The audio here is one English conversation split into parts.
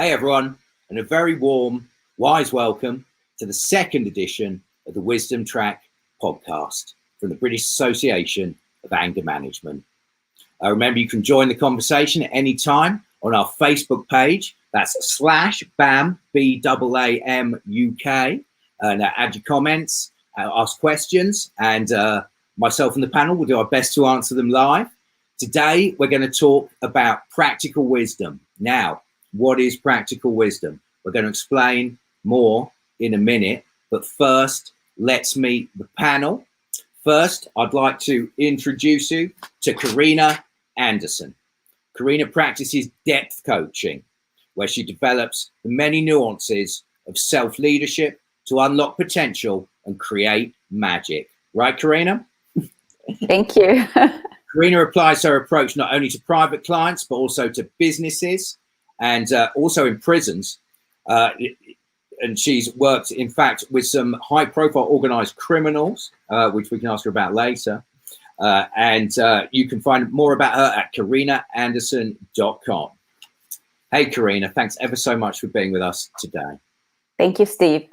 Hey everyone, and a very warm, wise welcome to the second edition of the Wisdom Track podcast from the British Association of Anger Management. Remember, you can join the conversation at any time on our Facebook page. That's /BAM, BAAM UK. And add your comments, ask questions, and myself and the panel will do our best to answer them live. Today, we're going to talk about practical wisdom. Now, what is practical wisdom? We're going to explain more in a minute, but first, let's meet the panel. First, I'd like to introduce you to Karina Anderson. Karina practices depth coaching, where she develops the many nuances of self-leadership to unlock potential and create magic. Right, Karina? Thank you. Karina applies her approach not only to private clients, but also to businesses and also in prisons. And she's worked, in fact, with some high-profile organized criminals, which we can ask her about later. And you can find more about her at karinaanderson.com. Hey, Karina, thanks ever so much for being with us today. Thank you, Steve.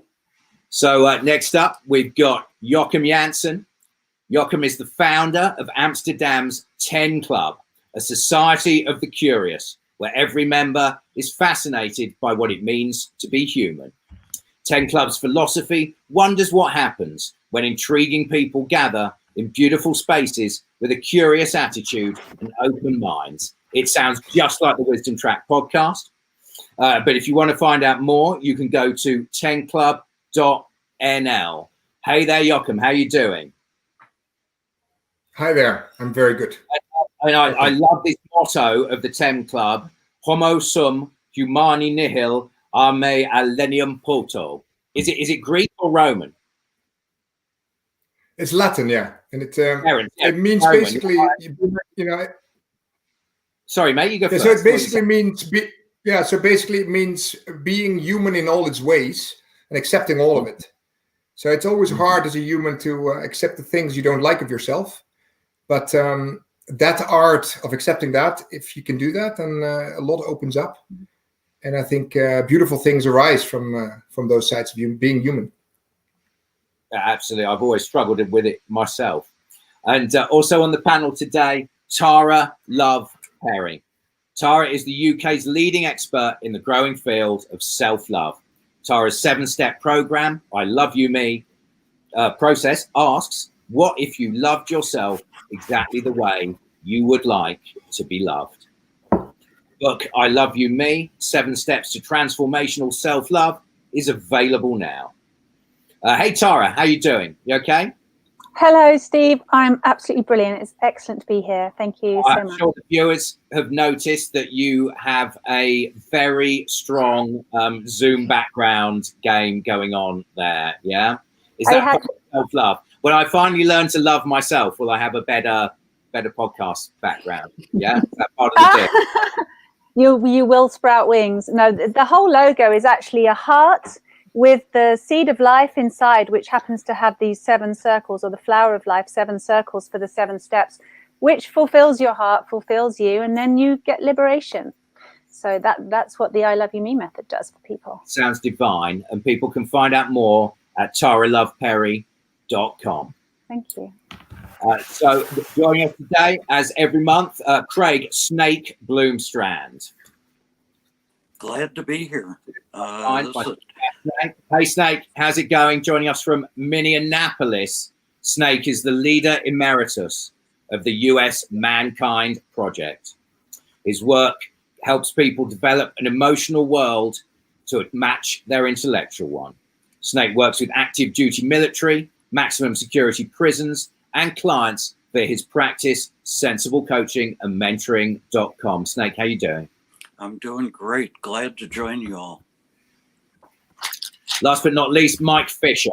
So next up, we've got Joachim Janssen. Joachim is the founder of Amsterdam's 10 Club, a society of the curious, where every member is fascinated by what it means to be human. 10 Club's philosophy wonders what happens when intriguing people gather in beautiful spaces with a curious attitude and open minds. It sounds just like the Wisdom Track podcast. But if you want to find out more, you can go to 10club.nl. Hey there, Joachim, how you doing? Hi there, I'm very good. I love this motto of the 10 Club, Homo sum humani nihil arme alenium poto. Is it Greek or Roman? It's Latin, yeah. And it means Roman. Basically, you know. Sorry, mate, you go first. So it basically means, it means being human in all its ways and accepting all of it. So it's always hard as a human to accept the things you don't like of yourself. But that art of accepting that, if you can do that, then a lot opens up. And I think beautiful things arise from those sides of you being human. Yeah, absolutely. I've always struggled with it myself. And also on the panel today, Tara Love Perry. Tara is the UK's leading expert in the growing field of self-love. Tara's 7-step program, I Love You Me process asks, what if you loved yourself exactly the way you would like to be loved? Book, I Love You Me, 7 Steps to Transformational Self-Love is available now. Hey, Tara, how you doing? You okay? Hello, Steve. I'm absolutely brilliant. It's excellent to be here. Thank you so much. I'm sure the viewers have noticed that you have a very strong Zoom background game going on there, yeah? Is that self-love? When I finally learn to love myself, will I have a better podcast background? Yeah, is that part of the deal? You will sprout wings. No, the whole logo is actually a heart with the seed of life inside, which happens to have these 7 circles, or the flower of life, 7 circles for the 7 steps, which fulfills your heart, fulfills you, and then you get liberation. So that's what the I Love You Me method does for people. Sounds divine, and people can find out more at taraloveperry.com. Thank you. So joining us today, as every month, Craig Snake Bloomstrand. Glad to be here. Hey, Snake, how's it going? Joining us from Minneapolis, Snake is the leader emeritus of the US Mankind Project. His work helps people develop an emotional world to match their intellectual one. Snake works with active duty military, maximum security prisons, and clients for his practice, Sensible Coaching and Mentoring.com. Snake, how you doing? I'm doing great. Glad to join you all. Last but not least, Mike Fisher.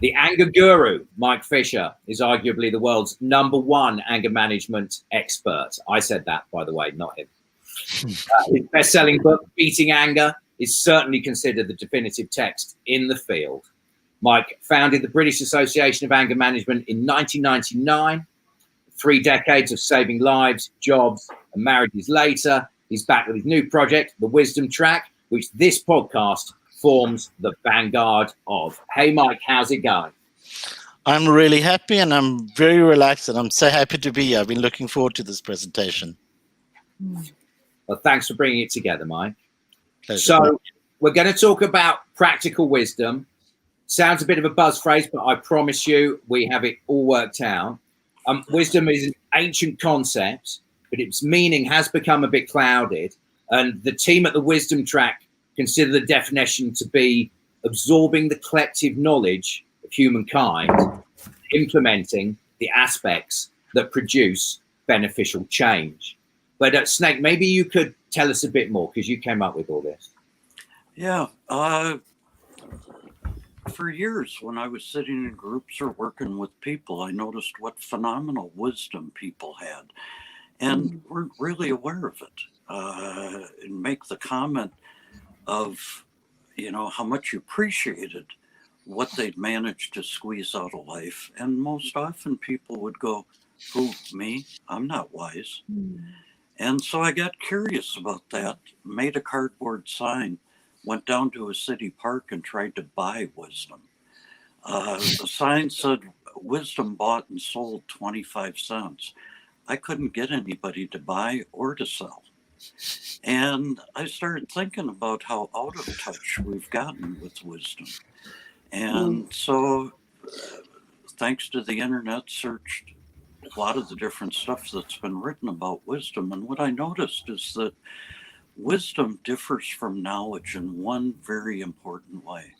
The anger guru, Mike Fisher, is arguably the world's #1 anger management expert. I said that, by the way, not him. His best-selling book, Beating Anger, is certainly considered the definitive text in the field. Mike founded the British Association of Anger Management in 1999. 3 decades of saving lives, jobs, and marriages later, he's back with his new project, The Wisdom Track, which this podcast forms the vanguard of. Hey, Mike, how's it going? I'm really happy and I'm very relaxed and I'm so happy to be here. I've been looking forward to this presentation. Well, thanks for bringing it together, Mike. Pleasure. So we're going to talk about practical wisdom. Sounds a bit of a buzz phrase, but I promise you we have it all worked out. Wisdom is an ancient concept, but its meaning has become a bit clouded. And the team at the Wisdom Track consider the definition to be absorbing the collective knowledge of humankind, implementing the aspects that produce beneficial change. But Snake, maybe you could tell us a bit more because you came up with all this. Yeah. For years, when I was sitting in groups or working with people, I noticed what phenomenal wisdom people had and weren't really aware of it. And make the comment of, how much you appreciated what they'd managed to squeeze out of life. And most often people would go, who, me? I'm not wise. And so I got curious about that, made a cardboard sign, went down to a city park and tried to buy wisdom. The sign said, wisdom bought and sold 25 cents. I couldn't get anybody to buy or to sell. And I started thinking about how out of touch we've gotten with wisdom. And so, thanks to the internet, searched a lot of the different stuff that's been written about wisdom. And what I noticed is that wisdom differs from knowledge in one very important way.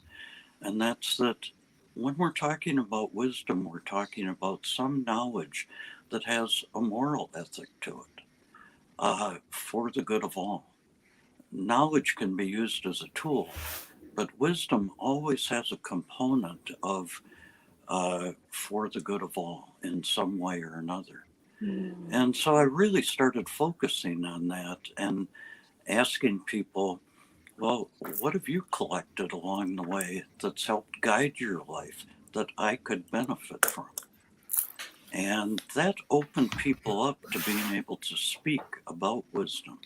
And that's that when we're talking about wisdom, we're talking about some knowledge that has a moral ethic to it, for the good of all. Knowledge can be used as a tool, but wisdom always has a component of for the good of all in some way or another. And so I really started focusing on that and asking people, well, what have you collected along the way that's helped guide your life that I could benefit from? And that opened people up to being able to speak about wisdom.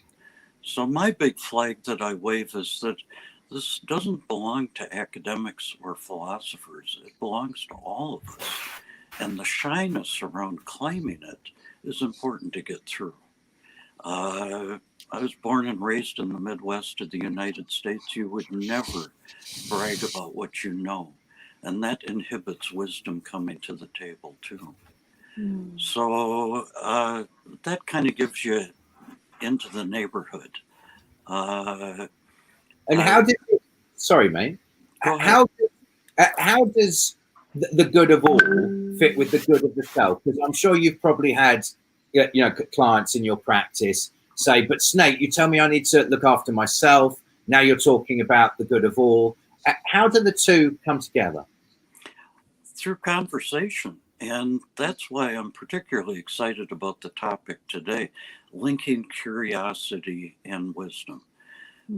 So my big flag that I wave is that this doesn't belong to academics or philosophers. It belongs to all of us. And the shyness around claiming it is important to get through. I was born and raised in the Midwest of the United States. You would never brag about what you know. And that inhibits wisdom coming to the table too. So that kind of gives you into the neighborhood. And how did, sorry, mate, how does the good of all fit with the good of the self? Because I'm sure you've probably had, clients in your practice say, but Snake, you tell me I need to look after myself. Now you're talking about the good of all. How do the two come together? Through conversation. And that's why I'm particularly excited about the topic today, linking curiosity and wisdom.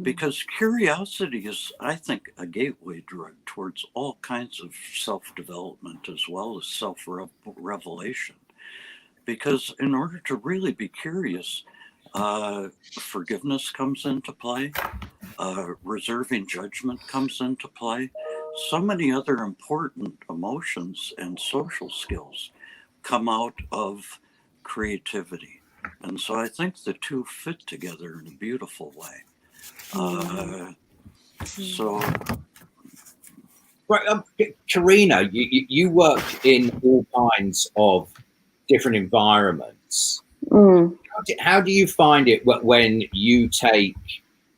Because curiosity is, I think, a gateway drug towards all kinds of self-development as well as self-revelation. Because in order to really be curious, forgiveness comes into play, reserving judgment comes into play. So many other important emotions and social skills come out of creativity. And so I think the two fit together in a beautiful way. Right, Karina, you work in all kinds of different environments. How do you find it when you take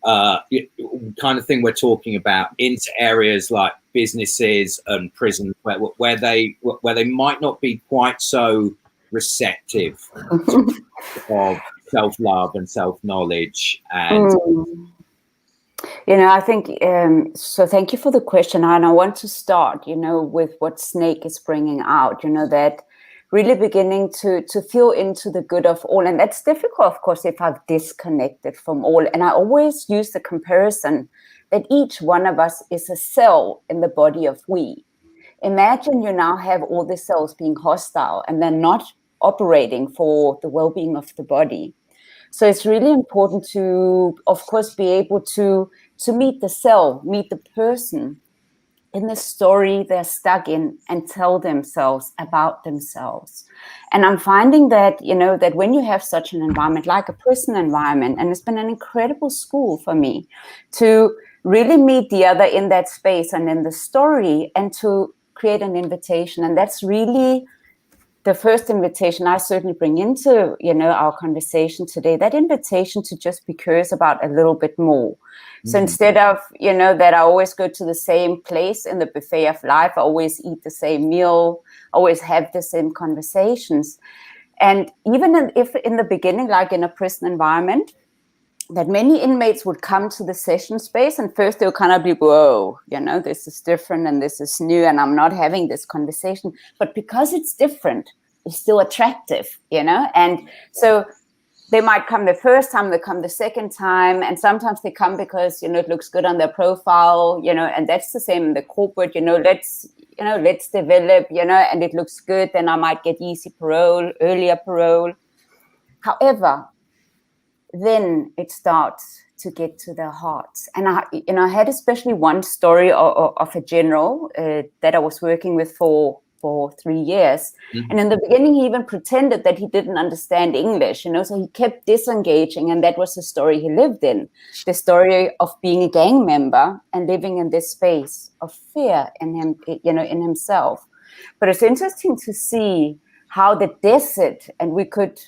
kind of thing we're talking about into areas like businesses and prisons where they might not be quite so receptive of self-love and self-knowledge and I think so. Thank you for the question, and I want to start with what Snake is bringing out, that really beginning to feel into the good of all. And that's difficult, of course, if I've disconnected from all. And I always use the comparison that each one of us is a cell in the body of we. Imagine you now have all the cells being hostile and they're not operating for the well-being of the body. So it's really important to, of course, be able to meet the self, meet the person in the story they're stuck in, and tell themselves about themselves. And I'm finding that, that when you have such an environment, like a prison environment, and it's been an incredible school for me to really meet the other in that space and in the story, and to create an invitation. And that's really the first invitation I certainly bring into, our conversation today, that invitation to just be curious about a little bit more. So instead of, that I always go to the same place in the buffet of life, I always eat the same meal, always have the same conversations. And even if in the beginning, like in a prison environment, that many inmates would come to the session space, and first they'll kind of be, whoa, this is different and this is new and I'm not having this conversation. But because it's different, it's still attractive, And so they might come the first time, they come the second time, and sometimes they come because, it looks good on their profile, and that's the same in the corporate, let's develop, and it looks good, then I might get easy parole, earlier parole. However, then it starts to get to their hearts. And I had especially one story of a general that I was working with for 3 years. And in the beginning, he even pretended that he didn't understand English, so he kept disengaging. And that was the story he lived in, the story of being a gang member and living in this space of fear in him, in himself. But it's interesting to see how the desert, and we could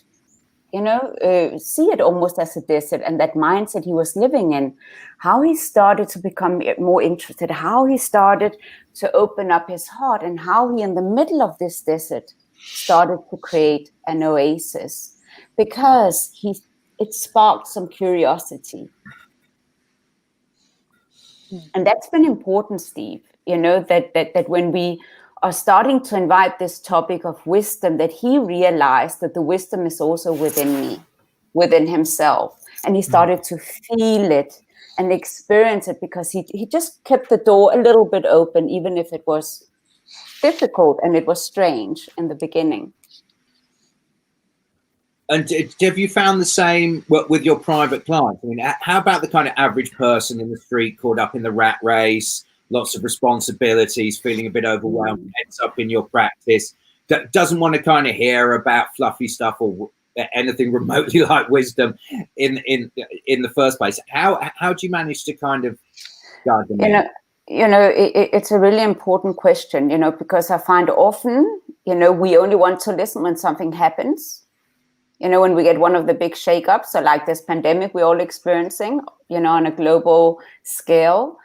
see it almost as a desert, and that mindset he was living in, how he started to become more interested, how he started to open up his heart, and how he, in the middle of this desert, started to create an oasis, because it sparked some curiosity. And that's been important, Steve, that when we are starting to invite this topic of wisdom, that he realized that the wisdom is also within me, within himself. And he started to feel it and experience it, because he just kept the door a little bit open, even if it was difficult and it was strange in the beginning. And have you found the same with your private clients? I mean, how about the kind of average person in the street caught up in the rat race, lots of responsibilities, feeling a bit overwhelmed, ends up in your practice, that doesn't want to kind of hear about fluffy stuff or anything remotely like wisdom in the first place? How do you manage to kind of guide them in? It's a really important question, because I find often, we only want to listen when something happens. When we get one of the big shakeups, so like this pandemic we're all experiencing, on a global scale.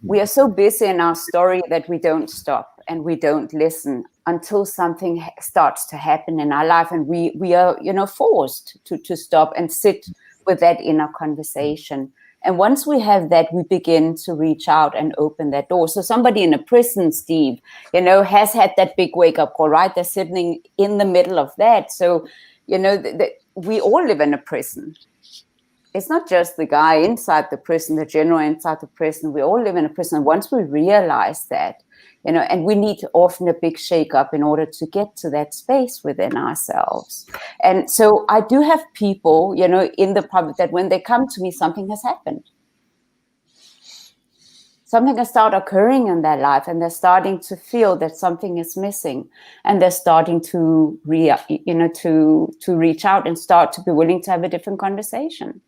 We are so busy in our story that we don't stop and we don't listen until something starts to happen in our life, and we are forced to stop and sit with that inner conversation. And once we have that, we begin to reach out and open that door. So somebody in a prison, Steve, has had that big wake up call, right? They're sitting in the middle of that. So we all live in a prison. It's not just the guy inside the prison, the general inside the prison. We all live in a prison. Once we realize that, and we need often a big shake-up in order to get to that space within ourselves. And so I do have people, in the private, that when they come to me, something has happened. Something has started occurring in their life, and they're starting to feel that something is missing, and they're starting to reach out and start to be willing to have a different conversation.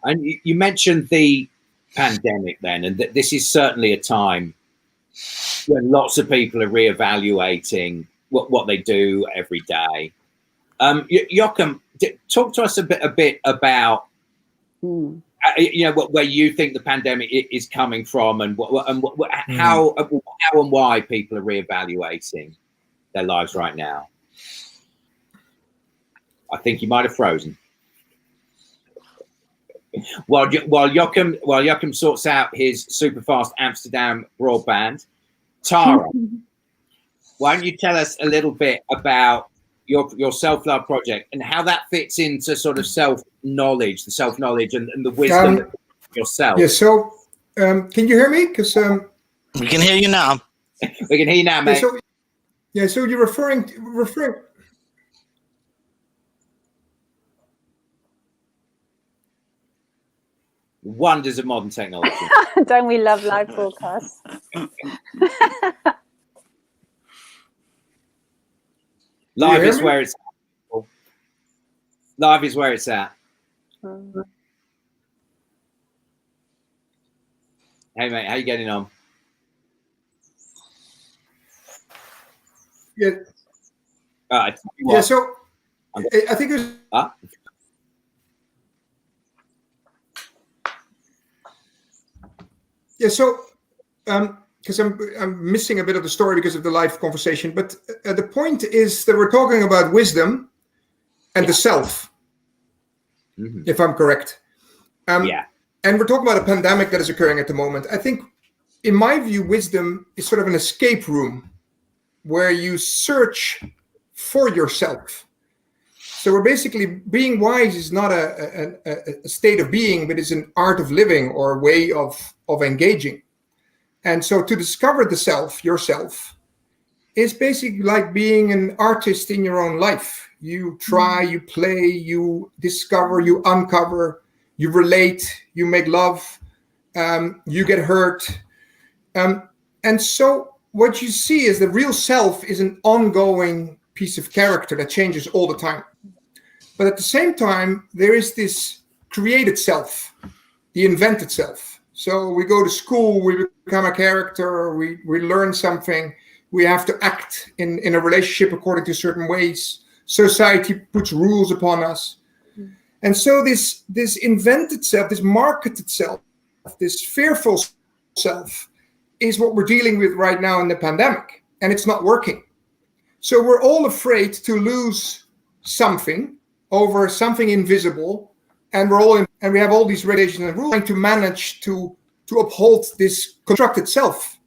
And you mentioned the pandemic then, and that this is certainly a time when lots of people are reevaluating what they do every day. Joachim, talk to us a bit about where you think the pandemic is coming from, and how and why people are reevaluating their lives right now. I think you might have frozen. While Joachim sorts out his super fast Amsterdam broadband, Tara, why don't you tell us a little bit about your self-love project and how that fits into sort of self-knowledge, and the wisdom of yourself? Yeah. So, can you hear me? Because we can hear you now. We can hear you now, mate. So you're referring. Wonders of modern technology. Don't we love live broadcasts? Live is where it's at. Live is where it's at. Hey mate, how you getting on? Yeah. Yeah. So I think it was. Yeah. So because I'm missing a bit of the story because of the live conversation, but the point is that we're talking about wisdom and the self, if I'm correct. And we're talking about a pandemic that is occurring at the moment. I think, in my view, wisdom is sort of an escape room where you search for yourself. So we're basically, being wise is not a state of being, but it's an art of living or a way of engaging. And so to discover the self, yourself, is basically like being an artist in your own life. You try, you play, you discover, you uncover, you relate, you make love, you get hurt. And so what you see is the real self is an ongoing piece of character that changes all the time. But at the same time, there is this created self, the invented self. So we go to school, we become a character, we learn something, we have to act in a relationship according to certain ways. Society puts rules upon us. And so this invented self, this marketed self, this fearful self is what we're dealing with right now in the pandemic. And it's not working. So we're all afraid to lose something over something invisible. And we have all these regulations and rules trying to manage to uphold this constructed self.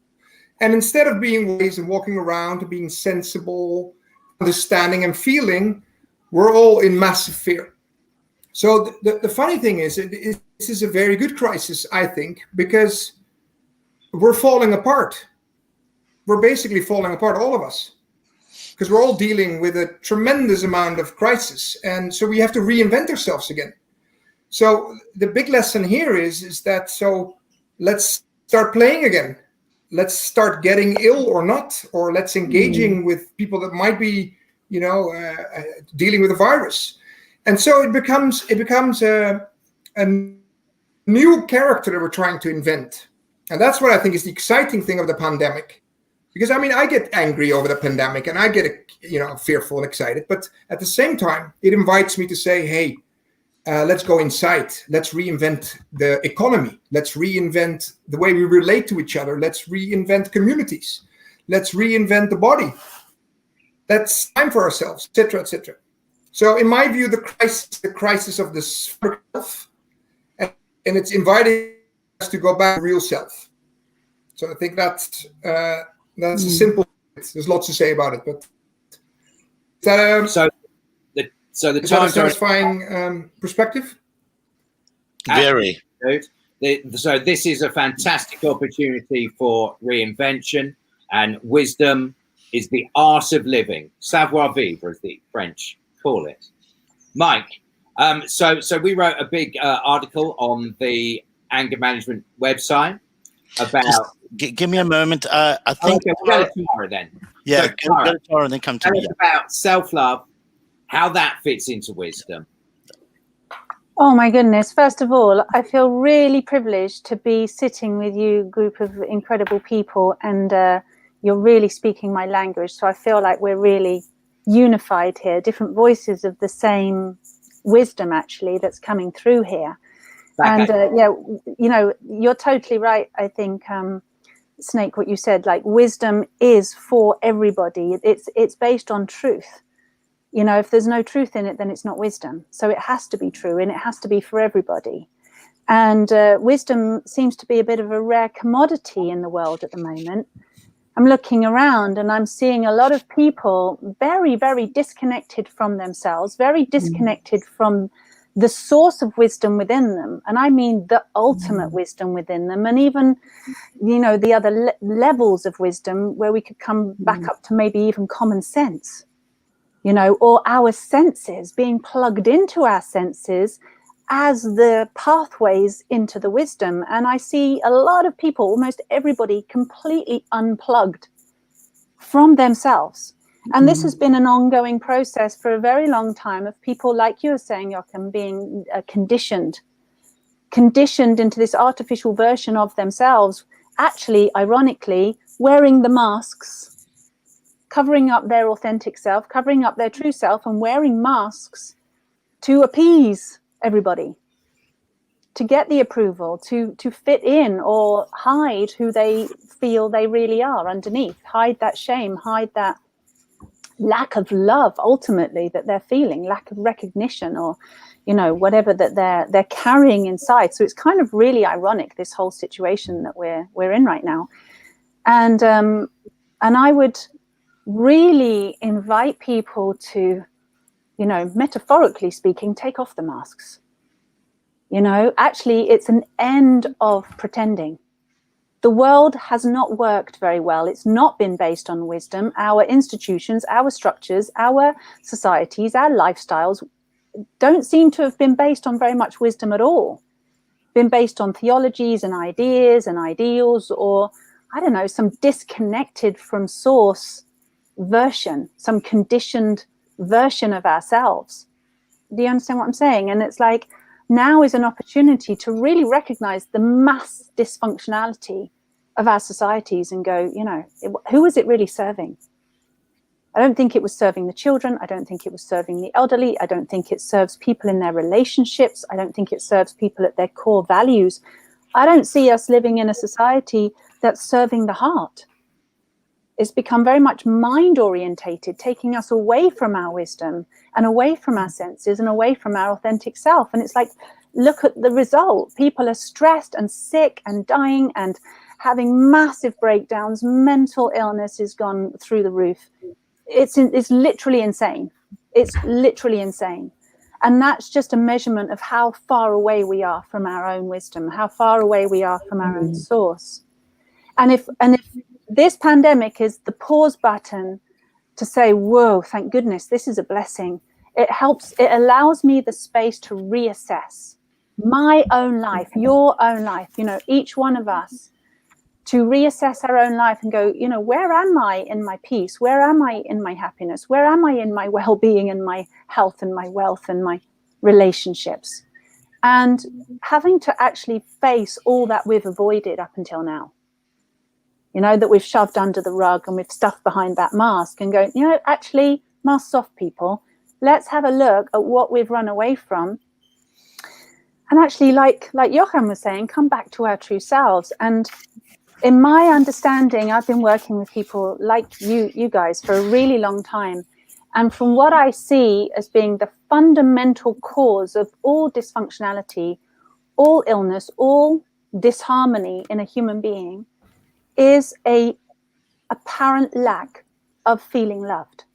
And instead of being wise and walking around and being sensible, understanding and feeling, we're all in massive fear. So the funny thing is, this is a very good crisis, I think, because we're falling apart. We're basically falling apart, all of us, because we're all dealing with a tremendous amount of crisis. And so we have to reinvent ourselves again. So the big lesson here is that, so let's start playing again. Let's start getting ill or not, or let's engaging with people that might be, dealing with a virus. And so it becomes a new character that we're trying to invent. And that's what I think is the exciting thing of the pandemic. Because, I get angry over the pandemic and I get, fearful and excited. But at the same time, it invites me to say, hey, let's go inside. Let's reinvent the economy. Let's reinvent the way we relate to each other. Let's reinvent communities. Let's reinvent the body. That's time for ourselves, etc., etc. So in my view, the crisis of the self, and it's inviting us to go back to real self. So I think that's a simple. There's lots to say about it, but is that so the is that a satisfying perspective? Very. So this is a fantastic opportunity for reinvention, and wisdom is the art of living. Savoir vivre, as the French call it. Mike, so we wrote a big article on the anger management website about. Just give me a moment. I think we'll go to tomorrow then. Yeah, so go to tomorrow and then come to tell me. us about self-love, how that fits into wisdom. Oh my goodness. First of all, I feel really privileged to be sitting with you, group of incredible people, and you're really speaking my language. So I feel like we're really unified here, different voices of the same wisdom actually that's coming through here. And you're totally right. I think, Snake, what you said, like wisdom is for everybody. It's based on truth. If there's no truth in it, then it's not wisdom. So it has to be true, and it has to be for everybody. And wisdom seems to be a bit of a rare commodity in the world at the moment. I'm looking around and I'm seeing a lot of people very, very disconnected from themselves, very disconnected from the source of wisdom within them. And I mean the ultimate wisdom within them, and even, the other levels of wisdom where we could come back up to maybe even common sense, or our senses, being plugged into our senses as the pathways into the wisdom. And I see a lot of people, almost everybody, completely unplugged from themselves. And this has been an ongoing process for a very long time of people, like you were saying, Joachim, being conditioned into this artificial version of themselves, actually, ironically, wearing the masks, covering up their authentic self, covering up their true self, and wearing masks to appease everybody, to get the approval, to fit in, or hide who they feel they really are underneath, hide that shame, hide that lack of love, ultimately, that they're feeling, lack of recognition, or whatever that they're carrying inside. So it's kind of really ironic, this whole situation that we're in right now. And I would really invite people to, metaphorically speaking, take off the masks. Actually, it's an end of pretending. The world has not worked very well. It's not been based on wisdom. Our institutions, our structures, our societies, our lifestyles don't seem to have been based on very much wisdom at all. Been based on theologies and ideas and ideals, or, I don't know, some disconnected from source version, some conditioned version of ourselves. Do you understand what I'm saying? And it's like, now is an opportunity to really recognize the mass dysfunctionality of our societies and go, who is it really serving? I don't think it was serving the children. I don't think it was serving the elderly. I don't think it serves people in their relationships. I don't think it serves people at their core values. I don't see us living in a society that's serving the heart. It's become very much mind orientated, taking us away from our wisdom and away from our senses and away from our authentic self. And it's like, look at the result. People are stressed and sick and dying and having massive breakdowns. Mental illness has gone through the roof. It's literally insane. It's literally insane. And that's just a measurement of how far away we are from our own wisdom, how far away we are from our own source. And if this pandemic is the pause button to say, whoa, thank goodness, this is a blessing. It allows me the space to reassess my own life, your own life, each one of us, to reassess our own life and go, where am I in my peace? Where am I in my happiness? Where am I in my well-being and my health and my wealth and my relationships? And having to actually face all that we've avoided up until now. That we've shoved under the rug and we've stuffed behind that mask, and going, actually, masks off, people. Let's have a look at what we've run away from. And actually, like Joachim was saying, come back to our true selves. And in my understanding, I've been working with people like you guys for a really long time. And from what I see as being the fundamental cause of all dysfunctionality, all illness, all disharmony in a human being, is a apparent lack of feeling loved.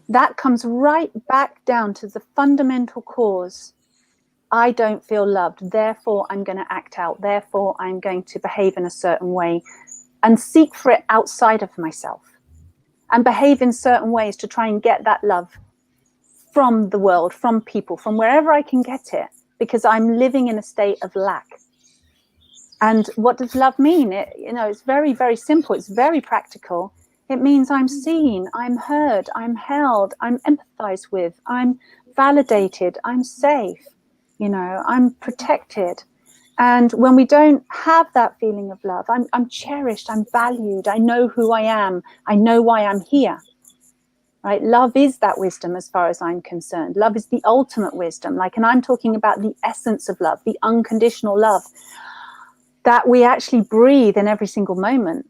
That comes right back down to the fundamental cause. I don't feel loved, therefore I'm going to act out, therefore I'm going to behave in a certain way and seek for it outside of myself and behave in certain ways to try and get that love from the world, from people, from wherever I can get it, because I'm living in a state of lack. And what does love mean? It's very, very simple. It's very practical. It means I'm seen, I'm heard, I'm held, I'm empathized with, I'm validated, I'm safe, I'm protected. And when we don't have that feeling of love, I'm cherished, I'm valued, I know who I am, I know why I'm here. Right? Love is that wisdom as far as I'm concerned. Love is the ultimate wisdom. And I'm talking about the essence of love, the unconditional love that we actually breathe in every single moment,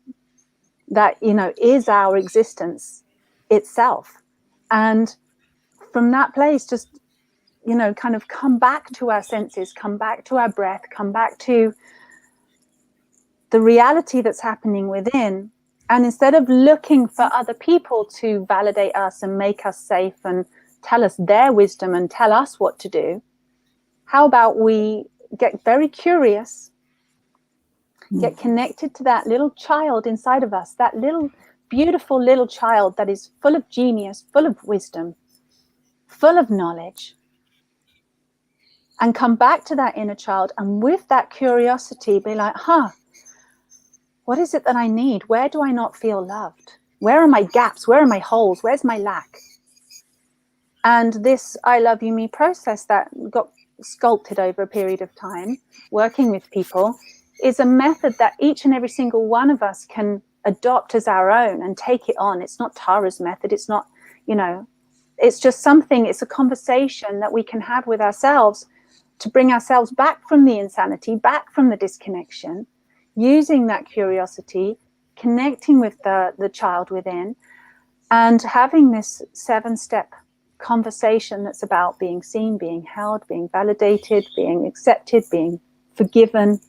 that, is our existence itself. And from that place, just, kind of come back to our senses, come back to our breath, come back to the reality that's happening within. And instead of looking for other people to validate us and make us safe and tell us their wisdom and tell us what to do, how about we get very curious, get connected to that little child inside of us, that little beautiful little child that is full of genius, full of wisdom, full of knowledge, and come back to that inner child, and with that curiosity be like, what is it that I need? Where do I not feel loved? Where are my gaps? Where are my holes? Where's my lack? And this I love you me process that got sculpted over a period of time, working with people, is a method that each and every single one of us can adopt as our own and take it on. It's not Tara's method. It's not, it's just something, it's a conversation that we can have with ourselves to bring ourselves back from the insanity, back from the disconnection, using that curiosity, connecting with the child within, and having this 7-step conversation that's about being seen, being held, being validated, being accepted, being forgiven,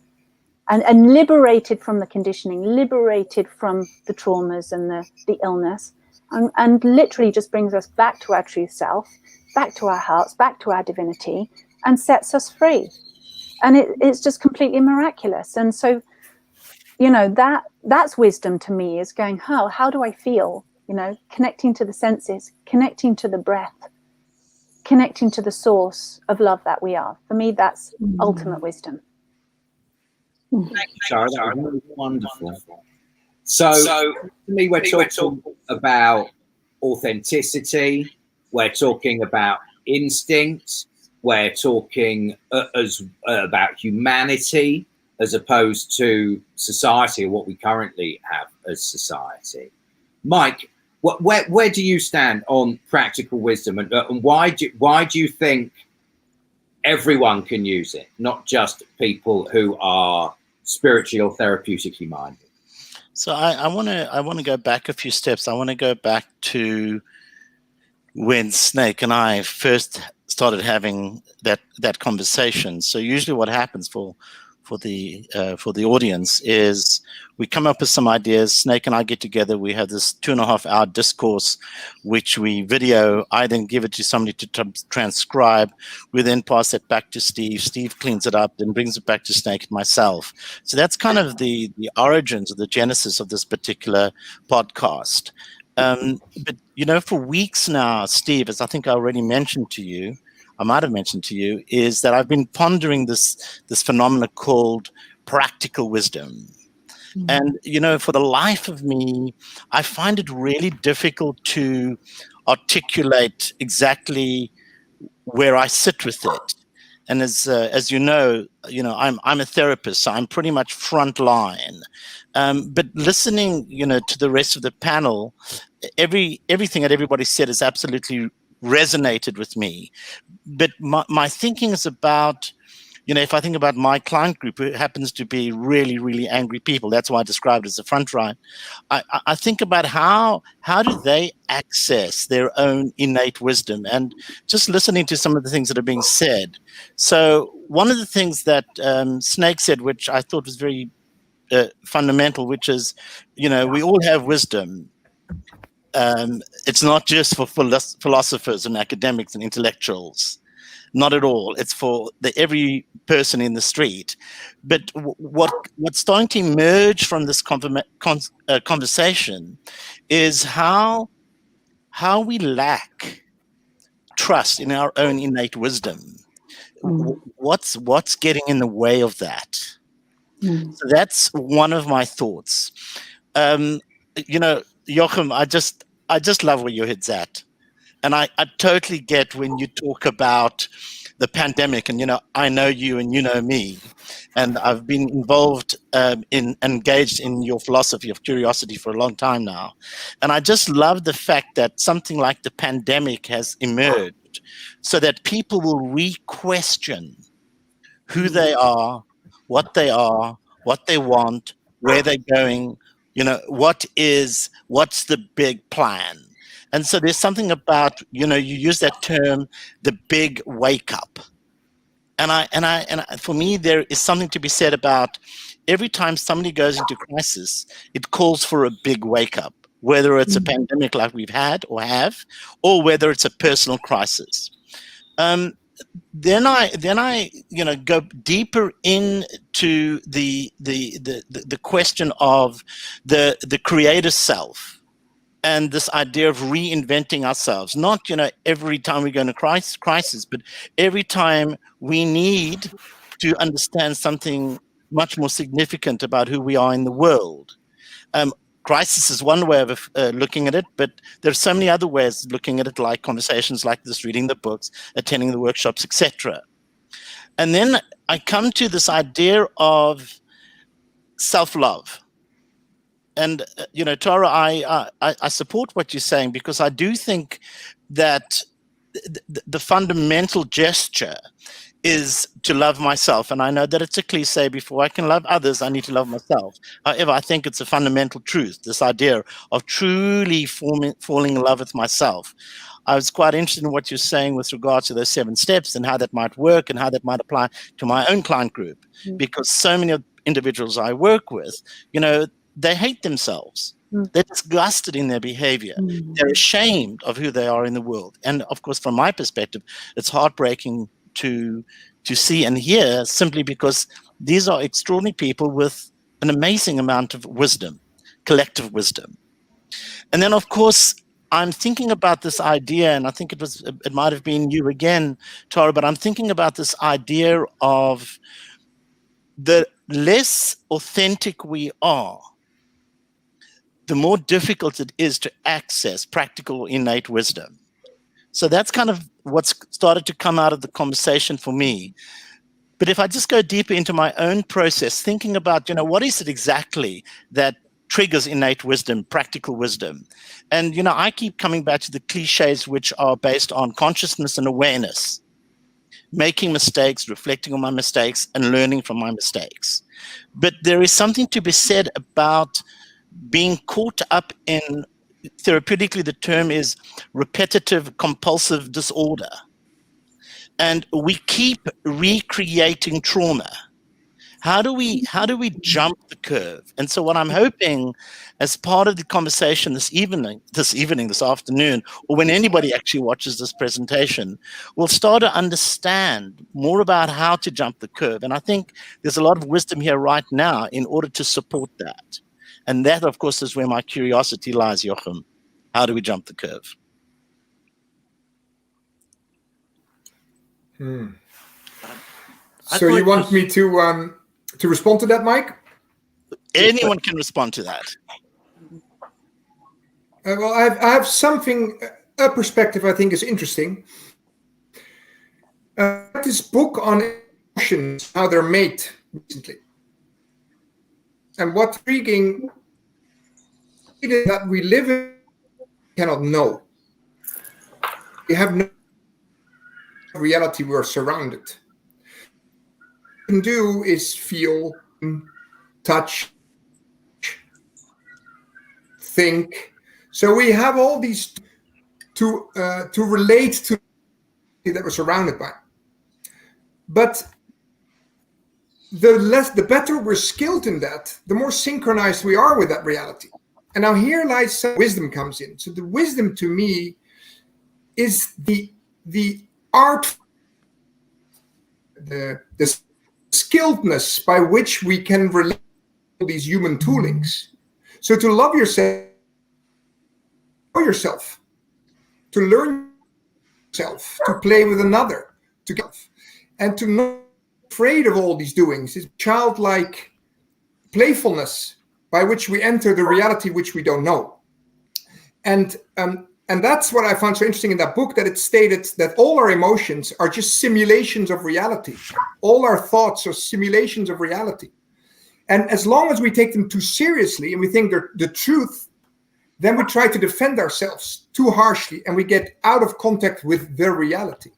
and liberated from the conditioning, liberated from the traumas and the illness, and literally just brings us back to our true self, back to our hearts, back to our divinity, and sets us free. And it's just completely miraculous. And so, that's wisdom to me, is going, how do I feel? Connecting to the senses, connecting to the breath, connecting to the source of love that we are. For me, that's ultimate wisdom. Tara, that was wonderful. So, to me, we're talking about authenticity. We're talking about instinct. We're talking about humanity as opposed to society, or what we currently have as society. Mike, where do you stand on practical wisdom, and why do you think everyone can use it, not just people who are spiritually or therapeutically minded? So I want to go back a few steps. I want to go back to when Snake and I first started having that conversation. So usually what happens for the audience is we come up with some ideas. Snake and I get together. We have this 2.5-hour discourse, which we video. I then give it to somebody to transcribe. We then pass it back to Steve. Steve cleans it up, then brings it back to Snake and myself. So that's kind of the origins or the genesis of this particular podcast. But for weeks now, Steve, as I think I already mentioned to you, I might have mentioned to you, is that I've been pondering this phenomena called practical wisdom. And, for the life of me, I find it really difficult to articulate exactly where I sit with it. And as you know, I'm a therapist, so I'm pretty much front line. But listening, to the rest of the panel, everything that everybody said has absolutely resonated with me. But my thinking is about, if I think about my client group, who happens to be really, really angry people, that's why I described it as the front line. I think about how do they access their own innate wisdom, and just listening to some of the things that are being said. So one of the things that Snake said, which I thought was very fundamental, which is, we all have wisdom. It's not just for philosophers and academics and intellectuals. Not at all. It's for every person in the street. But what's starting to emerge from this conversation is how we lack trust in our own innate wisdom. What's getting in the way of that? So that's one of my thoughts. Joachim, I just love where your head's at. And I totally get when you talk about the pandemic, and, I know you and you know me, and I've been involved engaged in your philosophy of curiosity for a long time now. And I just love the fact that something like the pandemic has emerged so that people will re-question who they are, what they want, where they're going, what's the big plan. And so there's something about, you use that term, the big wake up. And for me, there is something to be said about every time somebody goes into crisis, it calls for a big wake up, whether it's a pandemic like we've had or have, or whether it's a personal crisis. Then I go deeper into the question of the creator self. and this idea of reinventing ourselves, not, you know, every time we go into crisis, but every time we need to understand something much more significant about who we are in the world. Crisis is one way of looking at it, but there's so many other ways of looking at it, like conversations like this, reading the books, attending the workshops, etc. And then I come to this idea of self-love. And, you know, Tara, I support what you're saying, because I do think that the fundamental gesture is to love myself. And I know that it's a cliche, before I can love others, I need to love myself. However, I think it's a fundamental truth, this idea of truly falling in love with myself. I was quite interested in what you're saying with regards to those 7 steps and how that might work and how that might apply to my own client group, because so many individuals I work with, you know, they hate themselves. They're disgusted in their behavior. They're ashamed of who they are in the world. And of course, from my perspective, it's heartbreaking to see and hear, simply because these are extraordinary people with an amazing amount of wisdom, collective wisdom. And then, of course, I'm thinking about this idea, and I think it might have been you again, Tara, but I'm thinking about this idea of the less authentic we are, the more difficult it is to access practical innate wisdom. So that's kind of what's started to come out of the conversation for me. But if I just go deeper into my own process, thinking about, you know, what is it exactly that triggers innate wisdom, practical wisdom? And, you know, I keep coming back to the cliches, which are based on consciousness and awareness, making mistakes, reflecting on my mistakes, and learning from my mistakes. But there is something to be said about being caught up in, therapeutically, the term is repetitive compulsive disorder. And we keep recreating trauma. How do we jump the curve? And so what I'm hoping, as part of the conversation this afternoon, or when anybody actually watches this presentation, we'll start to understand more about how to jump the curve. And I think there's a lot of wisdom here right now in order to support that. And that, of course, is where my curiosity lies, Joachim. How do we jump the curve? So you want me to respond to that, Mike? Anyone can respond to that. Well, I have something, a perspective I think is interesting. This book on emotions, how they're made recently. And what's intriguing is that we live in cannot know. We have no reality, we're surrounded. What we can do is feel, touch, think. So we have all these to relate to that we're surrounded by. But the better we're skilled in that, the more synchronized we are with that reality. And now here lies some wisdom comes in. So the wisdom to me is the art, the skilledness by which we can relate to these human toolings. So to love yourself, to learn yourself, to play with another, and to not be afraid of all these doings is childlike playfulness by which we enter the reality which we don't know. And that's what I found so interesting in that book, that it stated that all our emotions are just simulations of reality. All our thoughts are simulations of reality. And as long as we take them too seriously and we think they're the truth, then we try to defend ourselves too harshly and we get out of contact with their reality.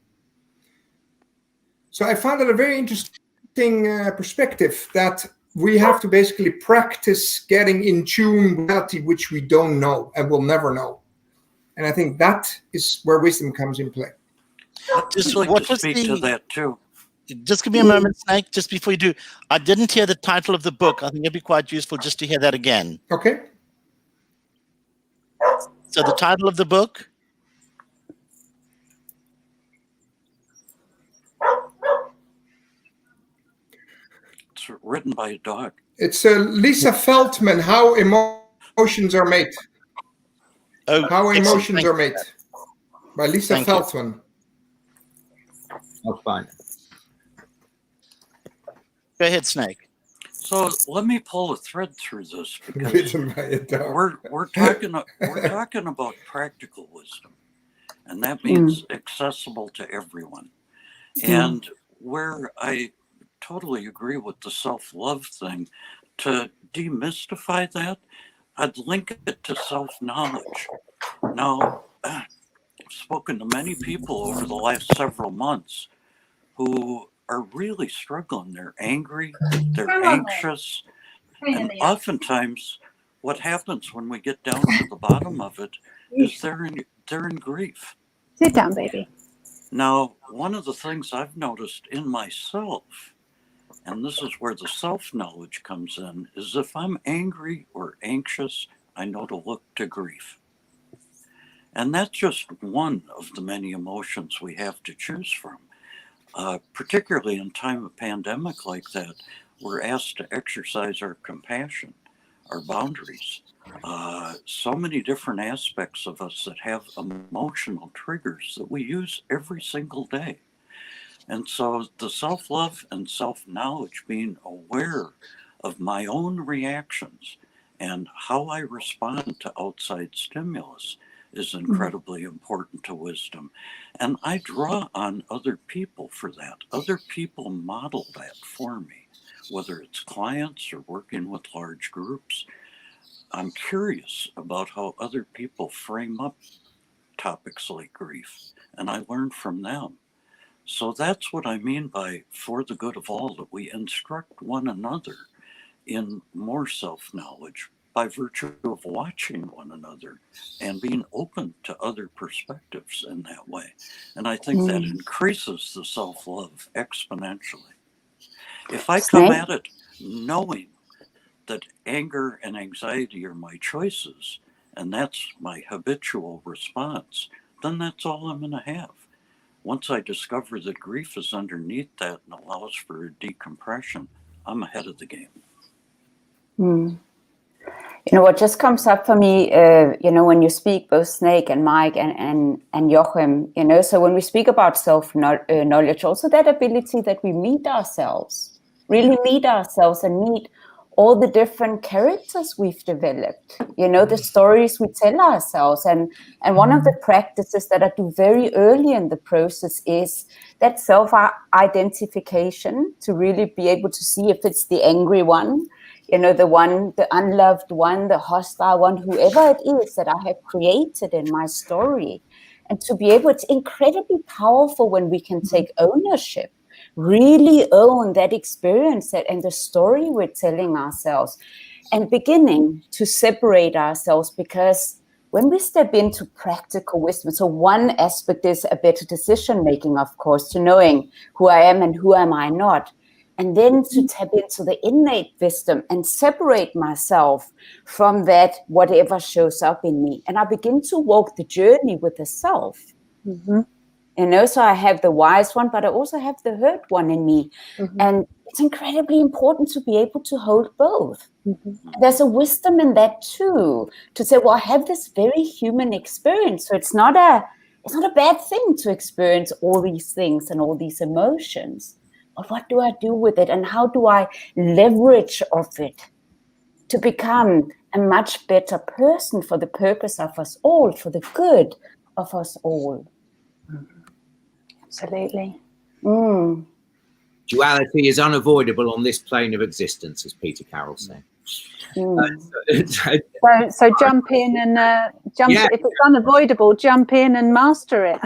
So I found that a very interesting perspective, that we have to basically practice getting in tune with reality which we don't know and will never know. And I think that is where wisdom comes in play. Just like to speak to that too. Just give me a moment, Snake, just before you do. I didn't hear the title of the book. I think it'd be quite useful just to hear that again. Okay. So the title of the book? It's written by a dog. It's Lisa Feldman, How Emotions Are Made. How excellent. emotions Thank are you. made by Lisa Thank you. Feldman. I'll find it. Go ahead, Snake. So let me pull a thread through this because Written by a dog. we're talking about practical wisdom, and that means accessible to everyone. And where I totally agree with the self-love thing, to demystify that, I'd link it to self-knowledge. Now, I've spoken to many people over the last several months who are really struggling. They're angry, they're anxious, and oftentimes what happens when we get down to the bottom of it is they're in grief. Sit down, baby. Now, one of the things I've noticed in myself, and this is where the self-knowledge comes in, is if I'm angry or anxious, I know to look to grief. And that's just one of the many emotions we have to choose from. Particularly in time of pandemic like that, we're asked to exercise our compassion, our boundaries. So many different aspects of us that have emotional triggers that we use every single day. And so the self-love and self-knowledge, being aware of my own reactions and how I respond to outside stimulus, is incredibly important to wisdom. And I draw on other people for that. Other people model that for me, whether it's clients or working with large groups. I'm curious about how other people frame up topics like grief, and I learn from them. So that's what I mean by for the good of all, that we instruct one another in more self-knowledge by virtue of watching one another and being open to other perspectives in that way. And I think that increases the self-love exponentially. If I come at it knowing that anger and anxiety are my choices, and that's my habitual response, then that's all I'm going to have. Once I discover that grief is underneath that and allows for a decompression, I'm ahead of the game. You know, what just comes up for me, you know, when you speak, both Snake and Mike and Joachim, you know, so when we speak about self-knowledge, also that ability that we meet ourselves, really meet ourselves and meet all the different characters we've developed, you know, the stories we tell ourselves. And one of the practices that I do very early in the process is that self-identification, to really be able to see if it's the angry one, you know, the one, the unloved one, the hostile one, whoever it is that I have created in my story. And to be able, it's incredibly powerful when we can take ownership, really own that experience and the story we're telling ourselves, and beginning to separate ourselves. Because when we step into practical wisdom, so one aspect is a better decision making, of course, to knowing who I am and who am I not. And then to tap into the innate wisdom and separate myself from that, whatever shows up in me. And I begin to walk the journey with the self. You know, so I have the wise one, but I also have the hurt one in me. And it's incredibly important to be able to hold both. There's a wisdom in that too, to say, well, I have this very human experience. So it's not a bad thing to experience all these things and all these emotions. But what do I do with it, and how do I leverage of it to become a much better person for the purpose of us all, for the good of us all? Absolutely. Duality is unavoidable on this plane of existence, as Peter Carroll said. So jump in and if it's unavoidable, jump in and master it.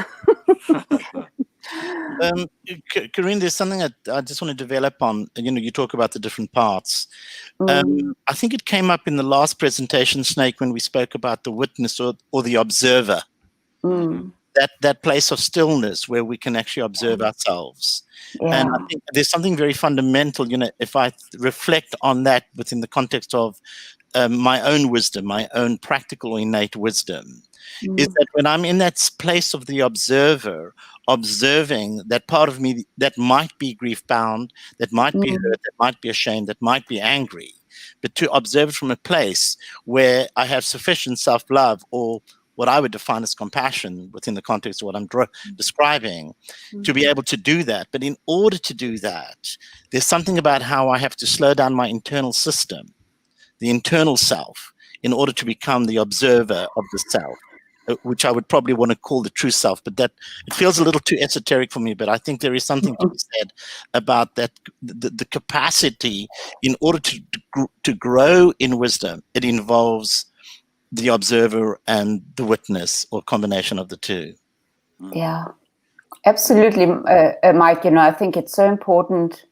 Corinne, there's something that I just want to develop on. You know, you talk about the different parts. I think it came up in the last presentation, Snake, when we spoke about the witness or the observer. That place of stillness where we can actually observe ourselves. And I think there's something very fundamental, you know, if I reflect on that within the context of my own wisdom, my own practical innate wisdom, is that when I'm in that place of the observer, observing that part of me that might be grief-bound, that might be hurt, that might be ashamed, that might be angry, but to observe it from a place where I have sufficient self-love, or what I would define as compassion within the context of what I'm describing, to be able to do that. But in order to do that, there's something about how I have to slow down my internal system, the internal self, in order to become the observer of the self, which I would probably want to call the true self, but that it feels a little too esoteric for me. But I think there is something to be said about that, the capacity in order to grow in wisdom. It involves the observer and the witness, or combination of the two. Yeah, absolutely, Mike. I think it's so important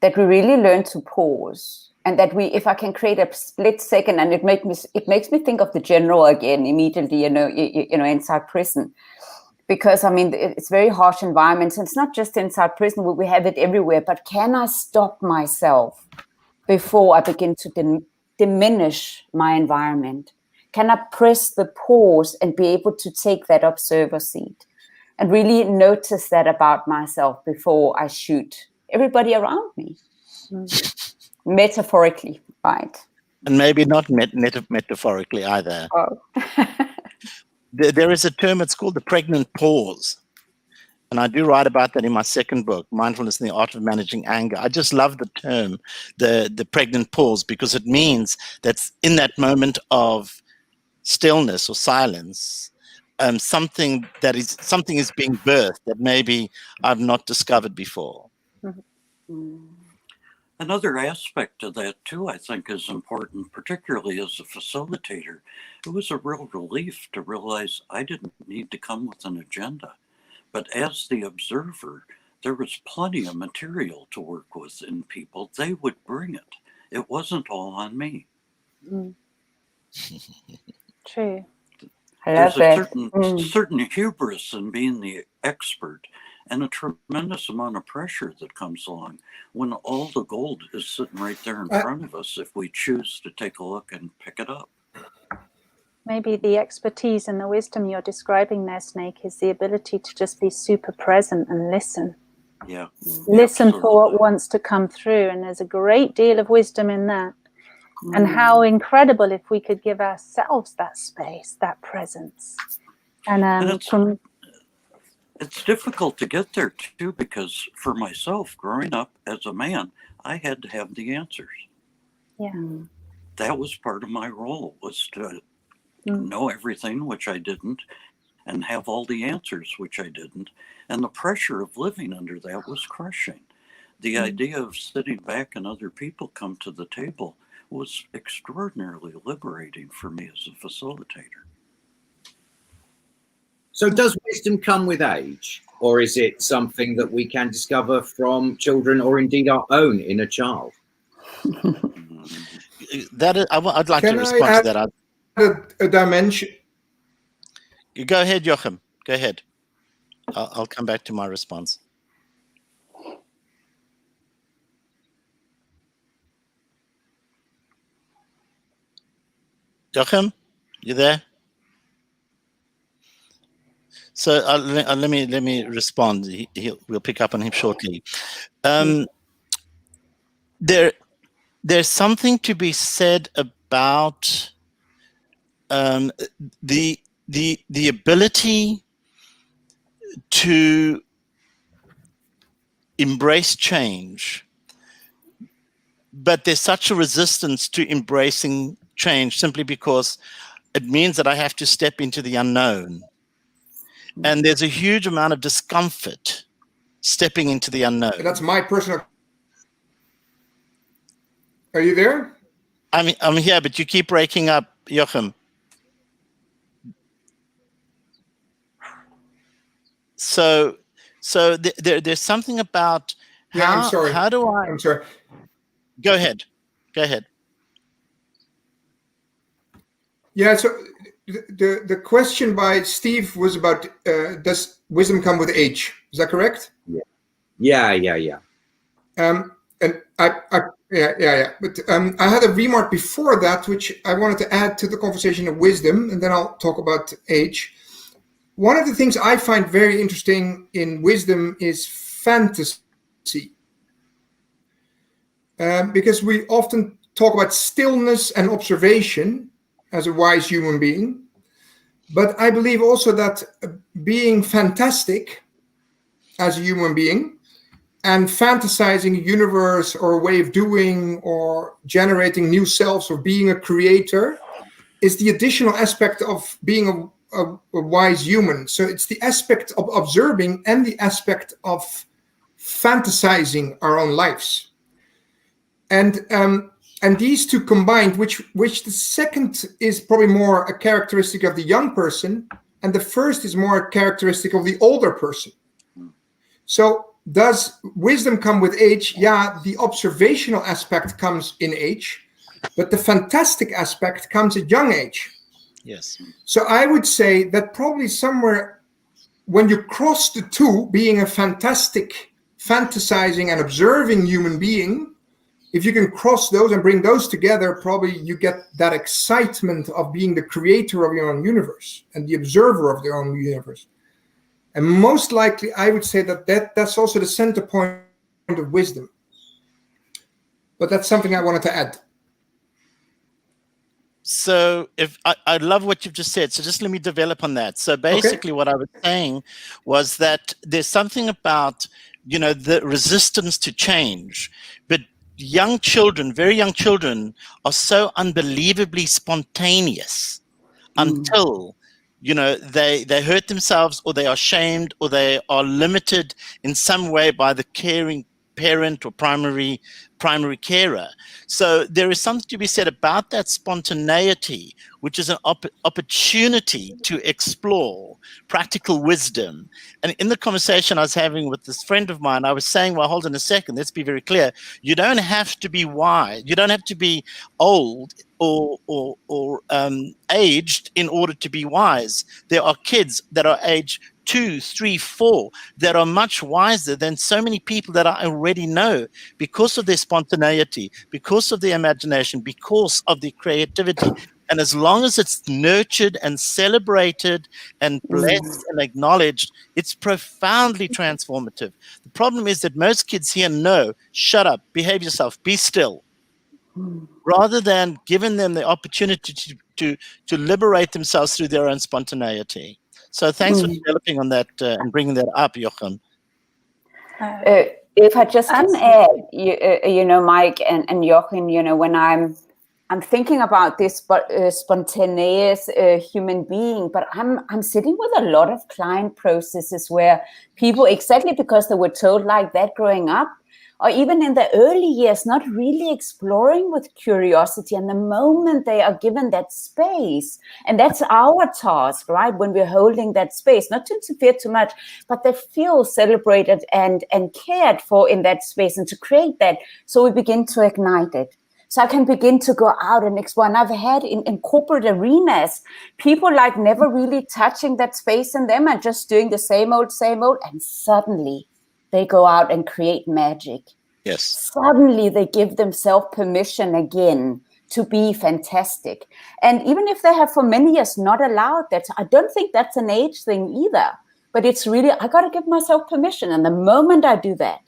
that we really learn to pause. And that if I can create a split second, and it makes me think of the general again immediately, inside prison, because I mean it's very harsh environments, and it's not just inside prison. We have it everywhere. But can I stop myself before I begin to diminish my environment? Can I press the pause and be able to take that observer seat, and really notice that about myself before I shoot everybody around me? Metaphorically, right? And maybe not metaphorically either. Oh. There is a term, it's called the pregnant pause. And I do write about that in my second book, Mindfulness and the Art of Managing Anger. I just love the term, the pregnant pause, because it means that in that moment of stillness or silence, something is being birthed that maybe I've not discovered before. Another aspect of that, too, I think is important, particularly as a facilitator. It was a real relief to realize I didn't need to come with an agenda. But as the observer, there was plenty of material to work with in people. They would bring it. It wasn't all on me. True. There's a certain hubris in being the expert, and a tremendous amount of pressure that comes along when all the gold is sitting right there in front of us if we choose to take a look and pick it up. Maybe the expertise and the wisdom you're describing there, Snake, is the ability to just be super present and listen. Yeah. Listen for what wants to come through. And there's a great deal of wisdom in that. And how incredible if we could give ourselves that space, that presence. And it's difficult to get there too, because for myself, growing up as a man, I had to have the answers. Yeah. That was part of my role, was to know everything, which I didn't, and have all the answers, which I didn't. And the pressure of living under that was crushing. The idea of sitting back and other people come to the table was extraordinarily liberating for me as a facilitator. So does wisdom come with age, or is it something that we can discover from children, or indeed our own inner child? I'd like to respond to that. A dimension. You go ahead, Joachim. Go ahead. I'll come back to my response. Joachim, you there? So let me respond. We'll pick up on him shortly. There's something to be said about the ability to embrace change, but there's such a resistance to embracing change simply because it means that I have to step into the unknown. And there's a huge amount of discomfort stepping into the unknown. That's my personal. Are you there? I'm here, but you keep breaking up, Joachim. So there's something about how. Yeah, I'm sorry. How do I? I'm sorry. Go ahead. Go ahead. Yeah. So the question by Steve was about does wisdom come with age? Is that correct? Yeah. And yeah. But I had a remark before that, which I wanted to add to the conversation of wisdom, and then I'll talk about age. One of the things I find very interesting in wisdom is fantasy. Because we often talk about stillness and observation as a wise human being. But I believe also that being fantastic as a human being and fantasizing a universe or a way of doing or generating new selves or being a creator is the additional aspect of being a wise human. So it's the aspect of observing and the aspect of fantasizing our own lives. And these two combined, which the second is probably more a characteristic of the young person, and the first is more a characteristic of the older person. So does wisdom come with age? Yeah, the observational aspect comes in age, but the fantastic aspect comes at young age. Yes. So I would say that probably somewhere when you cross the two, being a fantastic, fantasizing and observing human being, if you can cross those and bring those together, probably you get that excitement of being the creator of your own universe and the observer of your own universe. And most likely, I would say that's also the center point of wisdom. But that's something I wanted to add. So if I love what you've just said, so just let me develop on that. So basically what I was saying was that there's something about, the resistance to change, but young children, very young children, are so unbelievably spontaneous until they hurt themselves, or they are shamed, or they are limited in some way by the caring parent or primary carer. So there is something to be said about that spontaneity, which is an opportunity to explore practical wisdom. And in the conversation I was having with this friend of mine, I was saying, well, hold on a second, let's be very clear. You don't have to be wise. You don't have to be old or aged in order to be wise. There are kids that are aged 2, 3, 4 that are much wiser than so many people that I already know, because of their spontaneity, because of their imagination, because of their creativity. And as long as it's nurtured and celebrated and blessed and acknowledged, it's profoundly transformative. The problem is that most kids here know, shut up, behave yourself, be still, rather than giving them the opportunity to liberate themselves through their own spontaneity. So thanks for developing on that and bringing that up, Jochen. If I just can add, Mike and Jochen, when I'm thinking about this spontaneous human being, but I'm sitting with a lot of client processes where people, exactly because they were told like that growing up, or even in the early years, not really exploring with curiosity. And the moment they are given that space, and that's our task, right? When we're holding that space, not to interfere too much, but they feel celebrated and cared for in that space, and to create that. So we begin to ignite it. So I can begin to go out and explore. And I've had in corporate arenas, people like never really touching that space in them and just doing the same old, and suddenly they go out and create magic. Yes. Suddenly they give themselves permission again to be fantastic. And even if they have for many years not allowed that, I don't think that's an age thing either. But it's really, I got to give myself permission. And the moment I do that,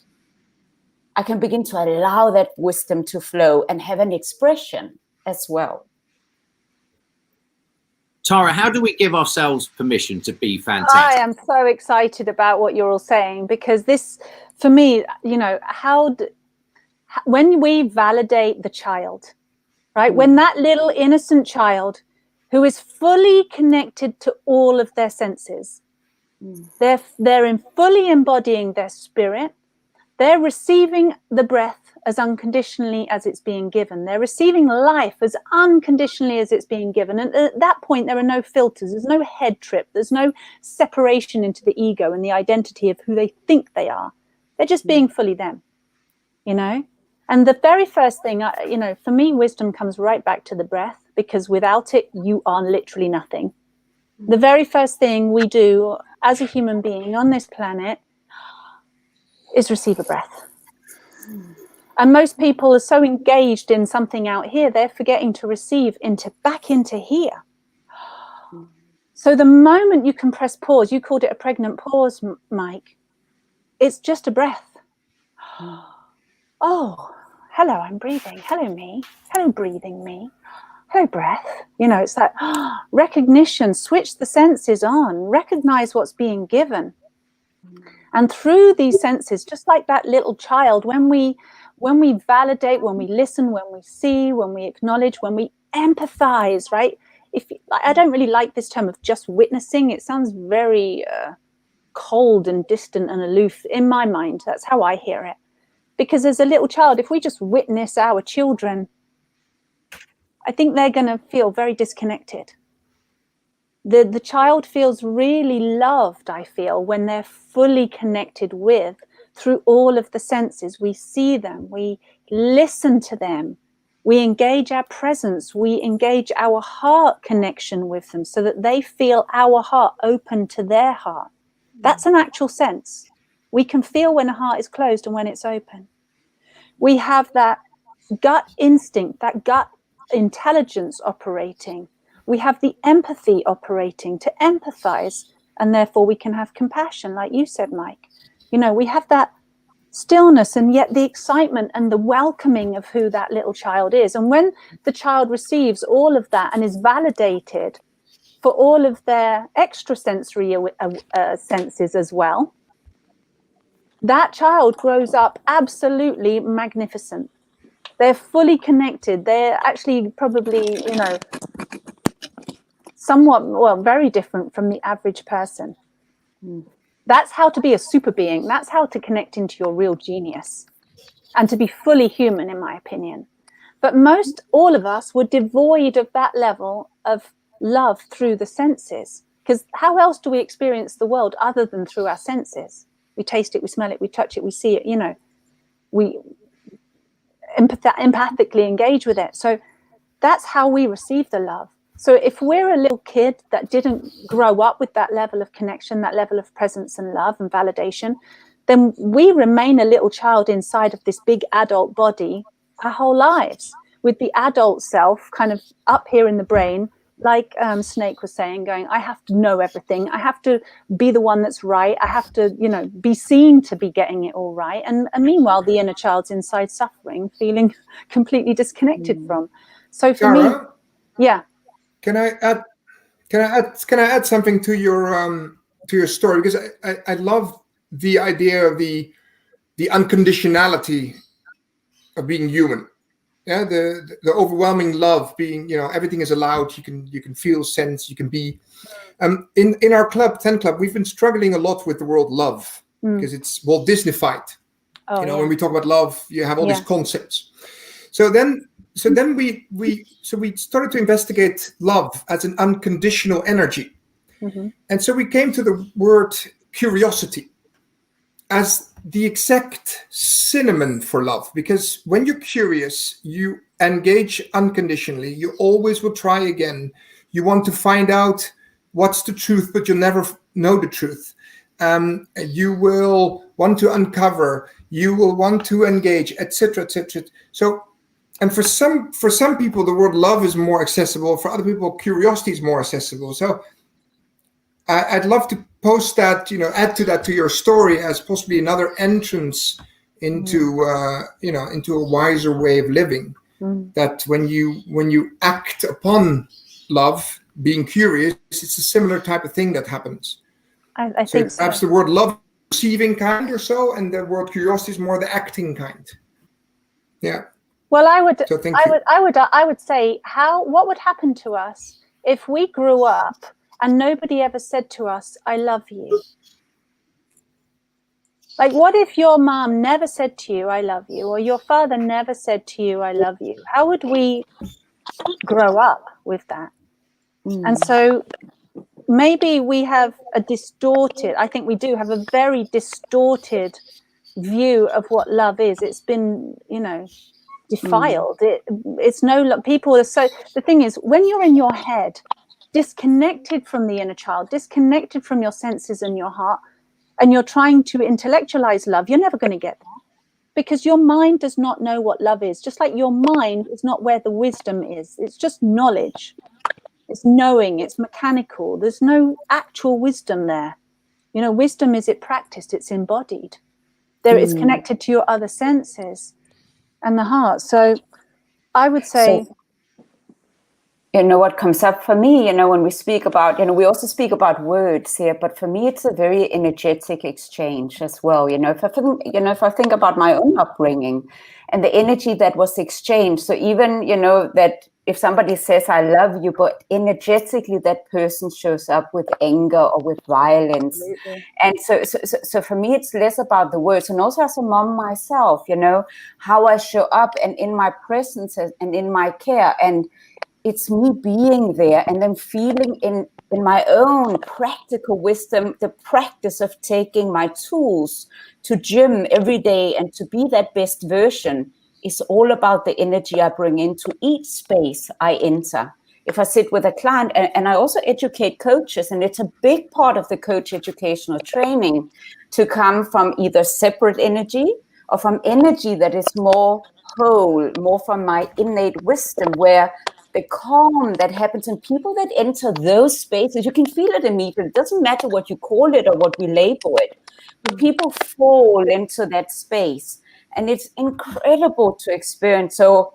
I can begin to allow that wisdom to flow and have an expression as well. Tara, how do we give ourselves permission to be fantastic? I am so excited about what you're all saying, because this, for me, when we validate the child, right? When that little innocent child who is fully connected to all of their senses, they're fully embodying their spirit. They're receiving the breath as unconditionally as it's being given. They're receiving life as unconditionally as it's being given. And at that point, there are no filters. There's no head trip. There's no separation into the ego and the identity of who they think they are. They're just being fully them, And the very first thing, for me, wisdom comes right back to the breath, because without it, you are literally nothing. The very first thing we do as a human being on this planet is receive a breath. And most people are so engaged in something out here, they're forgetting to receive back into here. So the moment you can press pause, you called it a pregnant pause, Mike. It's just a breath. Oh, hello, I'm breathing. Hello, me. Hello, breathing me. hello, breath. You know, it's like recognition, switch the senses on, recognize what's being given. And through these senses, just like that little child, when we validate, when we listen, when we see, when we acknowledge, when we empathize, right? I don't really like this term of just witnessing. It sounds very cold and distant and aloof in my mind. That's how I hear it. Because as a little child, if we just witness our children, I think they're going to feel very disconnected. The child feels really loved, I feel, when they're fully connected with, through all of the senses. We see them, we listen to them, we engage our presence, we engage our heart connection with them so that they feel our heart open to their heart. That's an actual sense. We can feel when a heart is closed and when it's open. We have that gut instinct, that gut intelligence operating. We have the empathy operating to empathize, and therefore we can have compassion, like you said, Mike. You know, we have that stillness and yet the excitement and the welcoming of who that little child is. And when the child receives all of that and is validated for all of their extrasensory senses as well, that child grows up absolutely magnificent. They're fully connected. They're actually probably, you know, somewhat, well, very different from the average person. That's how to be a super being. That's how to connect into your real genius and to be fully human, in my opinion. But most all of us were devoid of that level of love through the senses, because how else do we experience the world other than through our senses? We taste it, we smell it, we touch it, we see it, you know, we empathically engage with it. So that's how we receive the love. So if we're a little kid that didn't grow up with that level of connection, that level of presence and love and validation, then we remain a little child inside of this big adult body our whole lives, with the adult self kind of up here in the brain, like Snake was saying, going, I have to know everything. I have to be the one that's right. I have to, you know, be seen to be getting it all right. And meanwhile, the inner child's inside suffering, feeling completely disconnected from. So for me, yeah. Can I add something to your story? Because I love the idea of the unconditionality of being human. Yeah, the overwhelming love, being, you know, everything is allowed. You can feel, sense, you can be. In our club, 10 Club, we've been struggling a lot with the word love because it's Walt Disney-fied. Oh, you know, yeah. when we talk about love, you have all these concepts. So then we started to investigate love as an unconditional energy. And so we came to the word curiosity as the exact synonym for love, because when you're curious, you engage unconditionally. You always will try again. You want to find out what's the truth, but you'll never know the truth. You will want to uncover. You will want to engage, etc., etc. So, and for some people, the word love is more accessible. For other people, curiosity is more accessible. So I'd love to post that, you know, add to that, to your story, as possibly another entrance into, into a wiser way of living. That when you act upon love, being curious, it's a similar type of thing that happens. I think so. Perhaps the word love, receiving kind or so, and the word curiosity is more the acting kind. Yeah. Well, I would say, what would happen to us if we grew up and nobody ever said to us, I love you? Like, what if your mom never said to you, I love you, or your father never said to you, I love you? How would we grow up with that? And so maybe we have I think we do have a very distorted view of what love is. It's been, you know, defiled. It's no, people are so, the thing is, when you're in your head, disconnected from the inner child, disconnected from your senses and your heart, and you're trying to intellectualize love, you're never going to get there, because your mind does not know what love is. Just like your mind is not where the wisdom is. It's just knowledge. It's knowing. It's mechanical. There's no actual wisdom there. You know, wisdom is it practiced. It's embodied. There, it's connected to your other senses and the heart. So I would say, You know, what comes up for me, you know, when we speak about, you know, we also speak about words here, but for me, it's a very energetic exchange as well. You know, if I think about my own upbringing and the energy that was exchanged. So even, you know, that if somebody says, I love you, but energetically that person shows up with anger or with violence. Absolutely. And so for me, it's less about the words. And also as a mom myself, you know, how I show up and in my presence and in my care. And it's me being there and then feeling in my own practical wisdom, the practice of taking my tools to gym every day and to be that best version is all about the energy I bring into each space I enter. If I sit with a client, and I also educate coaches, and it's a big part of the coach educational training to come from either separate energy or from energy that is more whole, more from my innate wisdom, where the calm that happens in people that enter those spaces, you can feel it immediately. It doesn't matter what you call it or what we label it, but people fall into that space. And it's incredible to experience. So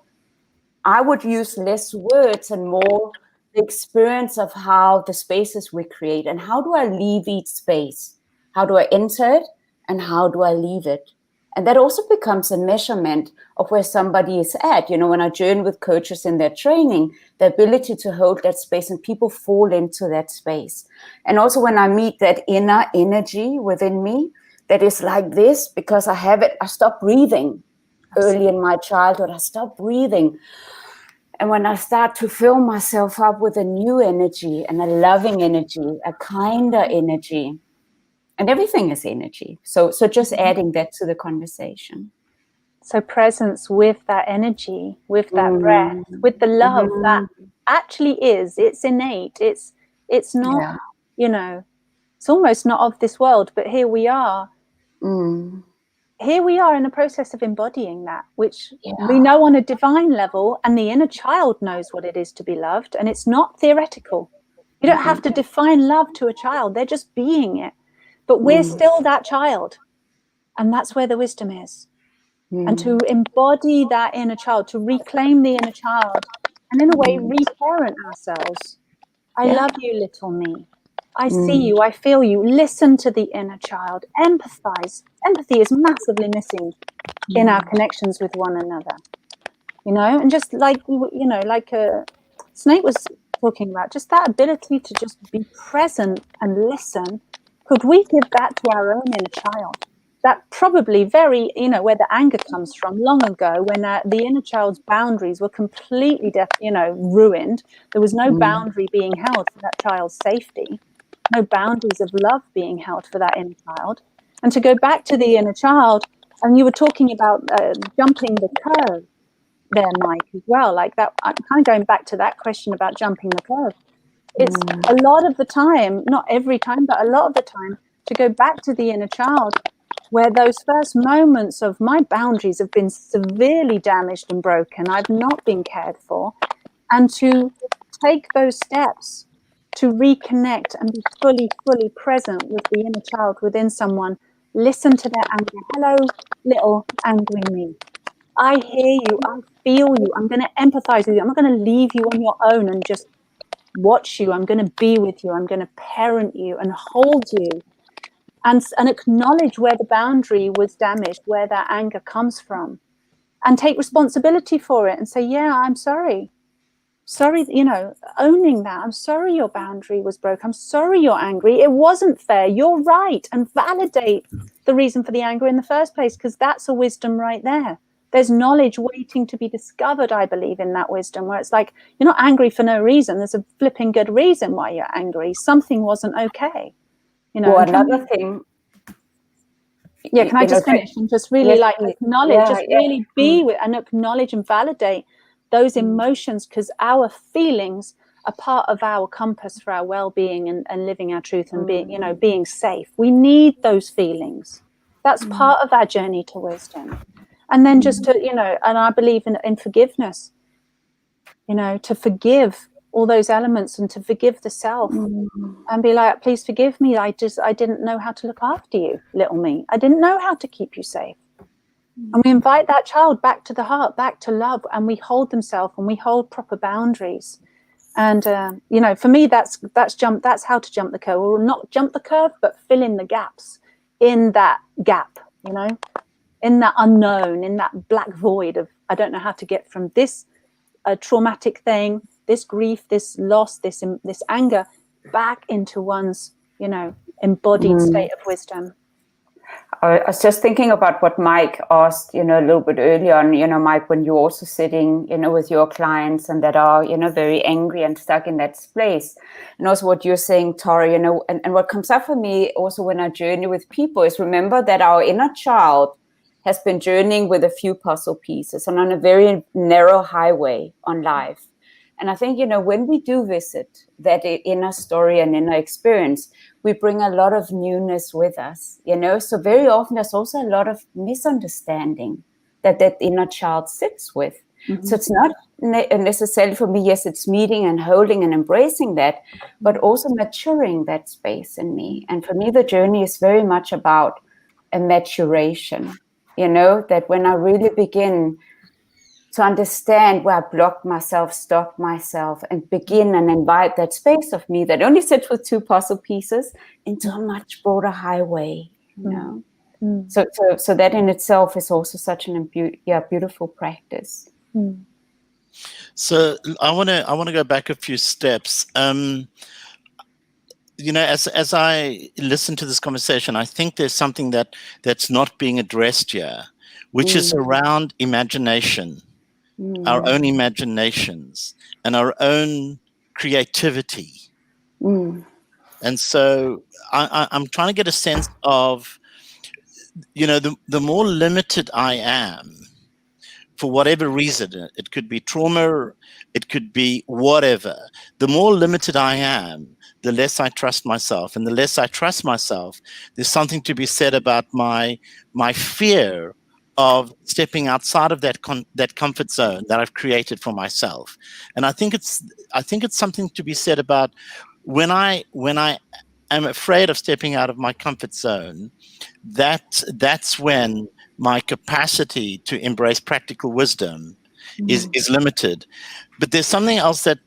I would use less words and more the experience of how the spaces we create and how do I leave each space? How do I enter it and how do I leave it? And that also becomes a measurement of where somebody is at. You know, when I journey with coaches in their training, the ability to hold that space and people fall into that space. And also when I meet that inner energy within me that is like this, because I have it, I stop breathing. Early in my childhood, I stopped breathing. And when I start to fill myself up with a new energy and a loving energy, a kinder energy, and everything is energy. So just adding that to the conversation. So presence with that energy, with that breath, with the love that actually is, it's innate. It's not, you know, it's almost not of this world, but here we are. Here we are in the process of embodying that, which we know on a divine level, and the inner child knows what it is to be loved, and it's not theoretical. You don't have to define love to a child. They're just being it. But we're still that child. And that's where the wisdom is. And to embody that inner child, to reclaim the inner child, and in a way, reparent ourselves. I love you, little me. I see you, I feel you. Listen to the inner child. Empathize. Empathy is massively missing in our connections with one another. You know, and just like, you know, like Snake was talking about, just that ability to just be present and listen. Could we give that to our own inner child? That probably very, you know, where the anger comes from long ago, when the inner child's boundaries were completely, ruined. There was no boundary being held for that child's safety, no boundaries of love being held for that inner child. And to go back to the inner child, and you were talking about jumping the curve there, Mike, as well. Like that, I'm kind of going back to that question about jumping the curve. It's a lot of the time, not every time, but a lot of the time, to go back to the inner child, where those first moments of my boundaries have been severely damaged and broken, I've not been cared for, and to take those steps to reconnect and be fully present with the inner child within someone. Listen to their anger. Hello, little angry me. I hear you. I feel you. I'm going to empathize with you. I'm not going to leave you on your own and just watch you. I'm going to be with you. I'm going to parent you and hold you. And acknowledge where the boundary was damaged, where that anger comes from, and take responsibility for it and say, yeah, I'm sorry. Sorry, you know, owning that. I'm sorry your boundary was broke. I'm sorry you're angry. It wasn't fair. You're right. And validate the reason for the anger in the first place, because that's a wisdom right there. There's knowledge waiting to be discovered, I believe, in that wisdom, where it's like, you're not angry for no reason. There's a flipping good reason why you're angry. Something wasn't okay. You know, well, another thing. Yeah, can I just finish and just really acknowledge, really be with and acknowledge and validate those emotions, because our feelings are part of our compass for our well-being and living our truth and being, you know, being safe. We need those feelings. That's part of our journey to wisdom. And then just to, you know, and I believe in forgiveness, you know, to forgive all those elements and to forgive the self and be like, please forgive me. I didn't know how to look after you, little me. I didn't know how to keep you safe. And we invite that child back to the heart, back to love, and we hold themselves and we hold proper boundaries. And you know, for me, that's how to jump the curve, or not jump the curve, but fill in the gaps in that gap, you know, in that unknown, in that black void of, I don't know how to get from this traumatic thing, this grief, this loss, this anger, back into one's, you know, embodied state of wisdom. I was just thinking about what Mike asked, you know, a little bit earlier on, you know, Mike, when you're also sitting, you know, with your clients and that are, you know, very angry and stuck in that place. And also what you're saying, Tara, you know, and what comes up for me also when I journey with people is remember that our inner child has been journeying with a few puzzle pieces and on a very narrow highway on life. And I think, you know, when we do visit that inner story and inner experience, we bring a lot of newness with us, you know. So very often there's also a lot of misunderstanding that inner child sits with. Mm-hmm. So it's not necessarily for me, yes, it's meeting and holding and embracing that, but also maturing that space in me. And for me, the journey is very much about a maturation, you know, that when I really begin to understand where I blocked myself, stopped myself, and begin and invite that space of me that only sits with two puzzle pieces into a much broader highway, you know. Mm. So that in itself is also such an beautiful practice. Mm. So I want to go back a few steps. You know, as I listen to this conversation, I think there's something that's not being addressed here, which is around imagination. Our own imaginations and our own creativity. And so I'm trying to get a sense of, you know, the more limited I am, for whatever reason, it could be trauma, it could be whatever, the more limited I am, the less I trust myself. And the less I trust myself, there's something to be said about my fear of stepping outside of that comfort zone that I've created for myself. And I think it's something to be said about when I am afraid of stepping out of my comfort zone, that's when my capacity to embrace practical wisdom is limited. But there's something else that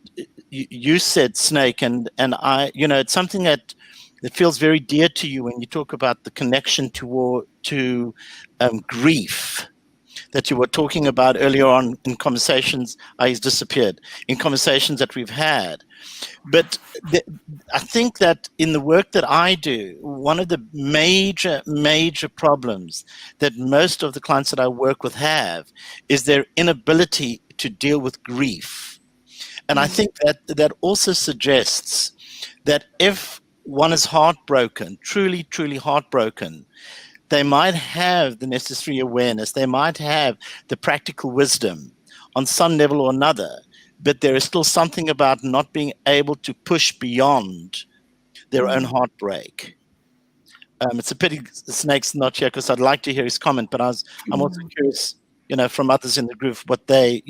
you said, Snake, and I, you know, it's something that feels very dear to you when you talk about the connection to grief that you were talking about earlier on in conversations. He's disappeared in conversations that we've had. But I think that in the work that I do, one of the major problems that most of the clients that I work with have is their inability to deal with grief. And I think that also suggests that if one is heartbroken, truly heartbroken, they might have the necessary awareness, they might have the practical wisdom on some level or another, but there is still something about not being able to push beyond their own heartbreak. It's a pity Snake's not here because I'd like to hear his comment, but I'm also curious, you know, from others in the group what they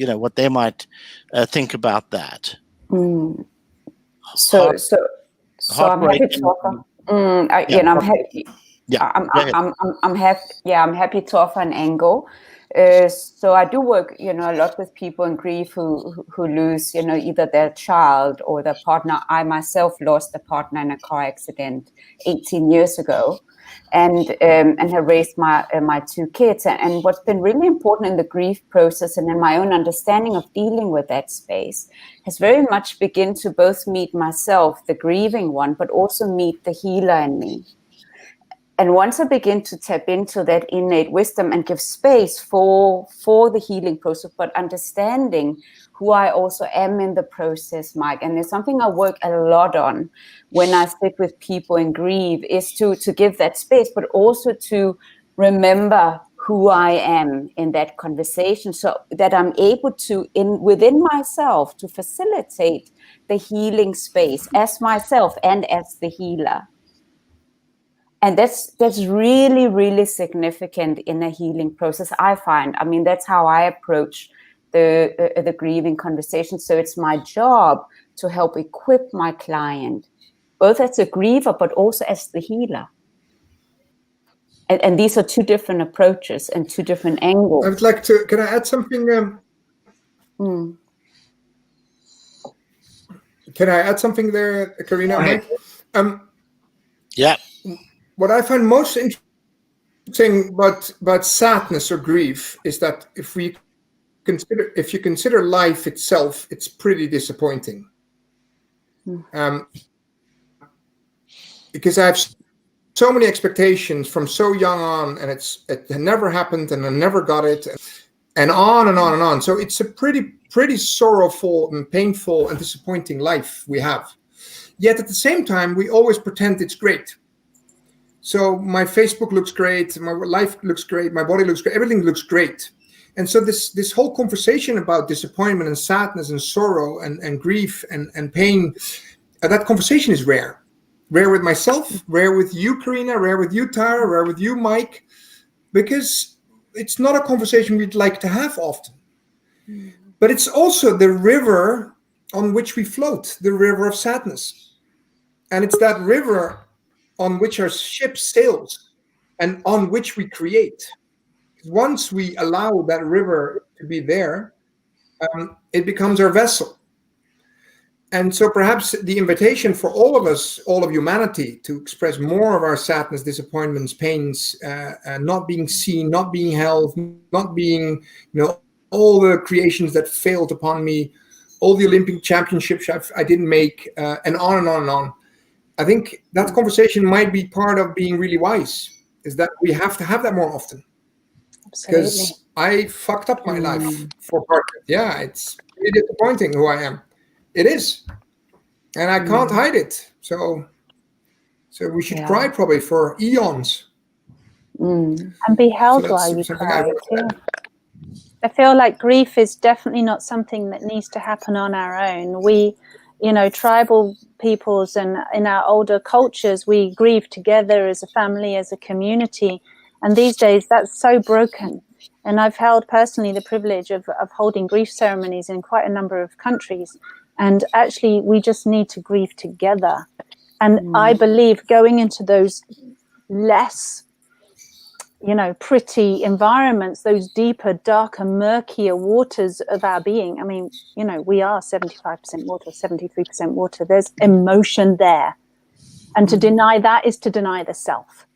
might think about that. So I'm happy to offer. You know, I'm happy. Yeah, I'm happy to offer an angle. So I do work, you know, a lot with people in grief who lose, you know, either their child or their partner. I myself lost a partner in a car accident 18 years ago, and have raised my two kids. And what's been really important in the grief process and in my own understanding of dealing with that space has very much begun to both meet myself, the grieving one, but also meet the healer in me. And once I begin to tap into that innate wisdom and give space for the healing process, but understanding who I also am in the process, Mike. And there's something I work a lot on when I sit with people in grief is to give that space, but also to remember who I am in that conversation so that I'm able to, within myself, to facilitate the healing space as myself and as the healer. And that's really, really significant in a healing process, I find. I mean, that's how I approach the grieving conversation. So it's my job to help equip my client, both as a griever, but also as the healer. And these are two different approaches and two different angles. I would like to, can I add something? Can I add something there, Karina? Mike? Yeah. What I find most interesting about sadness or grief is that if you consider life itself, it's pretty disappointing. Because I have so many expectations from so young on, and it never happened, and I never got it, and on and on and on. So it's a pretty sorrowful and painful and disappointing life we have. Yet at the same time, we always pretend it's great. So my Facebook looks great, my life looks great, my body looks great, everything looks great. And so this whole conversation about disappointment and sadness and sorrow and grief and pain, that conversation is rare. Rare with myself, rare with you, Karina, rare with you, Tara, rare with you, Mike, because it's not a conversation we'd like to have often. But it's also the river on which we float, the river of sadness. And it's that river on which our ship sails and on which we create. Once we allow that river to be there, it becomes our vessel. And so perhaps the invitation for all of us, all of humanity, to express more of our sadness, disappointments, pains, not being seen, not being held, not being, all the creations that failed upon me, all the Olympic championships I didn't make, and on and on and on. I think that conversation might be part of being really wise, is that we have to have that more often. Absolutely. Because I fucked up my life for part of it. Yeah, it's really disappointing who I am. It is, and I can't hide it. So we should cry probably for eons. And be held while you cry too. I feel like grief is definitely not something that needs to happen on our own. We, tribal peoples and in our older cultures, we grieve together as a family, as a community. And these days that's so broken. And I've held personally the privilege of holding grief ceremonies in quite a number of countries. And actually, we just need to grieve together. And I believe going into those less, pretty environments, those deeper, darker, murkier waters of our being. I mean, we are 75% water, 73% water. There's emotion there. And to deny that is to deny the self.